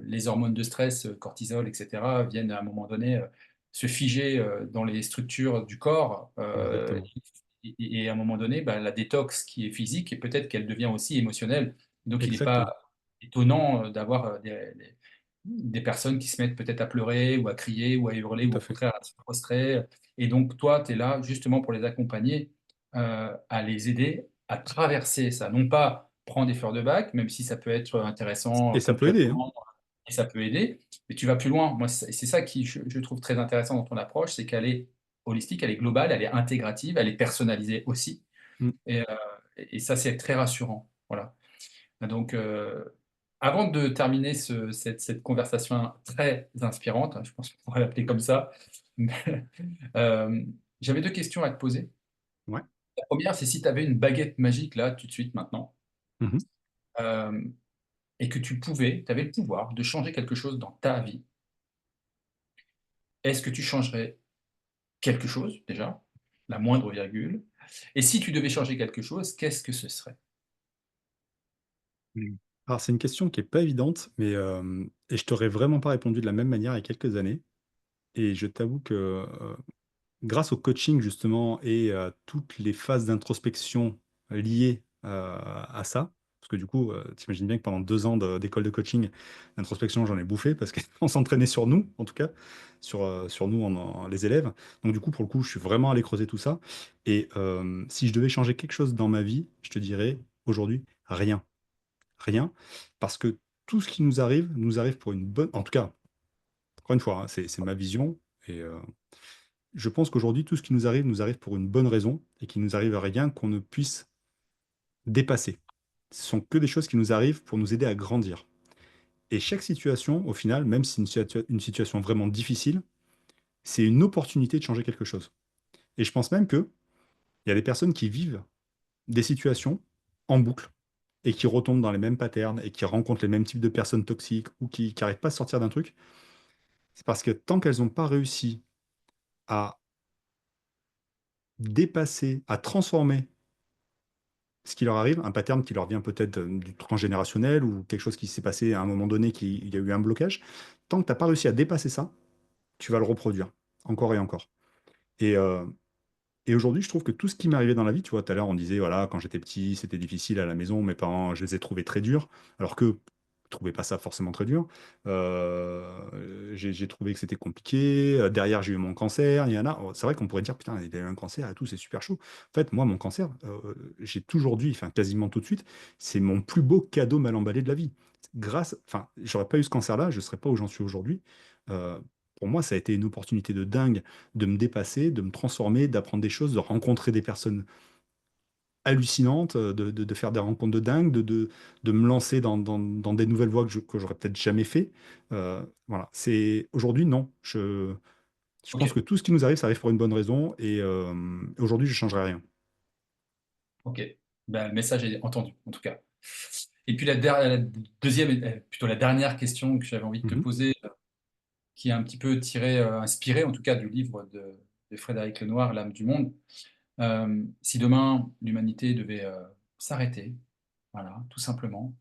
les hormones de stress, cortisol, etc., viennent à un moment donné. se figer dans les structures du corps. Exactement. Et à un moment donné, bah, la détox qui est physique, et peut-être qu'elle devient aussi émotionnelle. Donc, il n'est pas Exactement. étonnant d'avoir des personnes qui se mettent peut-être à pleurer ou à crier ou à hurler Tout ou à au fait. contraire à se frustrer. Et donc, toi, tu es là justement pour les accompagner, à les aider à traverser ça. Non pas prendre des fleurs de bac, même si ça peut être intéressant Et ça peut aider, hein. ponctuellement et ça peut aider, mais tu vas plus loin. Moi, c'est ça qui, je trouve très intéressant dans ton approche, c'est qu'elle est holistique, elle est globale, elle est intégrative, elle est personnalisée aussi. Mm. Et, et ça, c'est très rassurant. Voilà. Donc, avant de terminer cette conversation très inspirante, je pense qu'on pourrait l'appeler comme ça, euh, j'avais deux questions à te poser. Ouais. La première, c'est si tu avais une baguette magique là, tout de suite, maintenant, Mhm. euh, et que tu avais le pouvoir de changer quelque chose dans ta vie, est-ce que tu changerais quelque chose, déjà, la moindre virgule? Et si tu devais changer quelque chose, qu'est-ce que ce serait? Mm. Alors, c'est une question qui est pas évidente, mais et je t'aurais vraiment pas répondu de la même manière il y a quelques années. Et je t'avoue que grâce au coaching justement et à toutes les phases d'introspection liées à ça, parce que du coup, t'imagines bien que pendant 2 ans d'école de coaching, l'introspection, j'en ai bouffé parce qu'on s'entraînait sur nous, en tout cas, sur nous, les élèves. Donc du coup, pour le coup, je suis vraiment allé creuser tout ça. Et si je devais changer quelque chose dans ma vie, je te dirais aujourd'hui, rien. Rien. Parce que tout ce qui nous arrive pour une bonne... En tout cas, encore une fois, hein, c'est ma vision. Et je pense qu'aujourd'hui, tout ce qui nous arrive pour une bonne raison et qui nous arrive à rien qu'on ne puisse dépasser. Ce sont que des choses qui nous arrivent pour nous aider à grandir. Et chaque situation, au final, même si c'est une situation vraiment difficile, c'est une opportunité de changer quelque chose. Et je pense même qu'il y a des personnes qui vivent des situations en boucle et qui retombent dans les mêmes patterns et qui rencontrent les mêmes types de personnes toxiques ou qui n'arrivent pas à sortir d'un truc. C'est parce que tant qu'elles n'ont pas réussi à dépasser, à transformer ce qui leur arrive, un pattern qui leur vient peut-être du transgénérationnel ou quelque chose qui s'est passé à un moment donné, il y a eu un blocage, tant que tu n'as pas réussi à dépasser ça, tu vas le reproduire encore et encore. Et, euh, et aujourd'hui, je trouve que tout ce qui m'est arrivé dans la vie, tu vois, tout à l'heure, on disait, voilà, quand j'étais petit, c'était difficile à la maison, mes parents, je les ai trouvés très durs, alors que je trouvais pas ça forcément très dur. J'ai trouvé que c'était compliqué. Derrière, j'ai eu mon cancer. Il y en a. C'est vrai qu'on pourrait dire, putain, il a eu un cancer et tout, c'est super chaud. En fait, moi, mon cancer, j'ai toujours dit, enfin, quasiment tout de suite, c'est mon plus beau cadeau mal emballé de la vie. Enfin, j'aurais pas eu ce cancer-là, je serais pas où j'en suis aujourd'hui. Euh, pour moi, ça a été une opportunité de dingue de me dépasser, de me transformer, d'apprendre des choses, de rencontrer des personnes hallucinantes, de faire des rencontres de dingue, de me lancer dans des nouvelles voies que j'aurais peut-être jamais fait. Voilà, c'est aujourd'hui, non. Je Ok, pense que tout ce qui nous arrive, ça arrive pour une bonne raison et aujourd'hui, je ne changerai rien. ok. Ben, le message est entendu, en tout cas. Et puis la deuxième, plutôt la dernière question que j'avais envie de te Mhm. poser, qui est un petit peu inspirée en tout cas du livre de Frédéric Lenoir, L'âme du monde. Si demain l'humanité devait s'arrêter, voilà, tout simplement,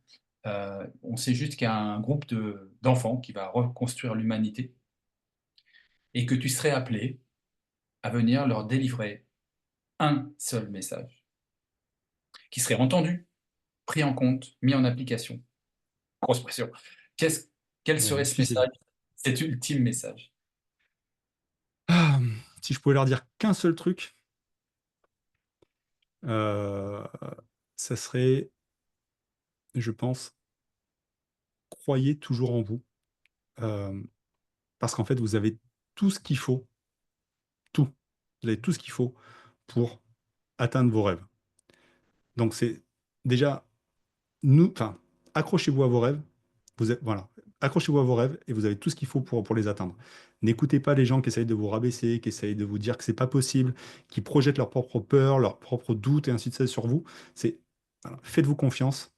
on sait juste qu'il y a un groupe d'enfants qui va reconstruire l'humanité et que tu serais appelé à venir leur délivrer un seul message qui serait entendu, pris en compte, mis en application. Grosse pression. Qu'est-ce, quel serait ce Difficile. message, cet ultime message? Ah, si je pouvais leur dire qu'un seul truc, euh, ça serait, je pense, croyez toujours en vous. Euh, Parce qu'en fait, vous avez tout ce qu'il faut, tout. Vous avez tout ce qu'il faut pour atteindre vos rêves. Donc c'est déjà, enfin, accrochez-vous à vos rêves. Voilà, accrochez-vous à vos rêves et vous avez tout ce qu'il faut pour les atteindre. N'écoutez pas les gens qui essayent de vous rabaisser, qui essayent de vous dire que c'est pas possible, qui projettent leurs propres peurs, leurs propres doutes et ainsi de suite sur vous. Voilà, faites-vous confiance.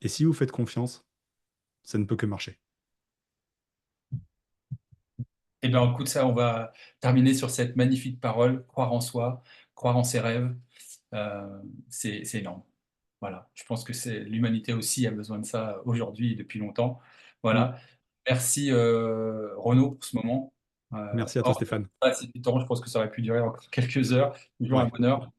Et si vous faites confiance, ça ne peut que marcher. Eh bien, écoute, ça, on va terminer sur cette magnifique parole, croire en soi, croire en ses rêves. C'est énorme. Voilà. Je pense que l'humanité aussi a besoin de ça aujourd'hui et depuis longtemps. Mm. Voilà. Merci Renaud pour ce moment. Merci à toi, Hors Stéphane. c'est du temps, je pense que ça aurait pu durer encore quelques heures. Toujours un Ouais. bonheur.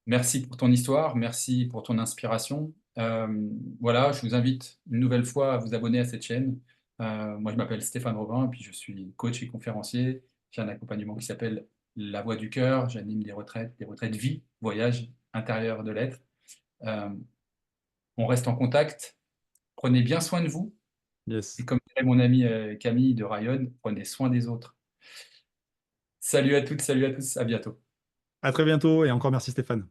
Merci pour ton histoire, merci pour ton inspiration. Voilà, je vous invite une nouvelle fois à vous abonner à cette chaîne. Moi, je m'appelle Stéphane Robin, et puis je suis coach et conférencier. J'ai un accompagnement qui s'appelle La Voix du Cœur. J'anime des retraites vie, voyage intérieur de l'être. Euh, on reste en contact. Prenez bien soin de vous. Et Yes. comme dirait mon ami Camille de Rayonne, prenez soin des autres. Salut à toutes, salut à tous, à bientôt. À très bientôt et encore merci, Stéphane.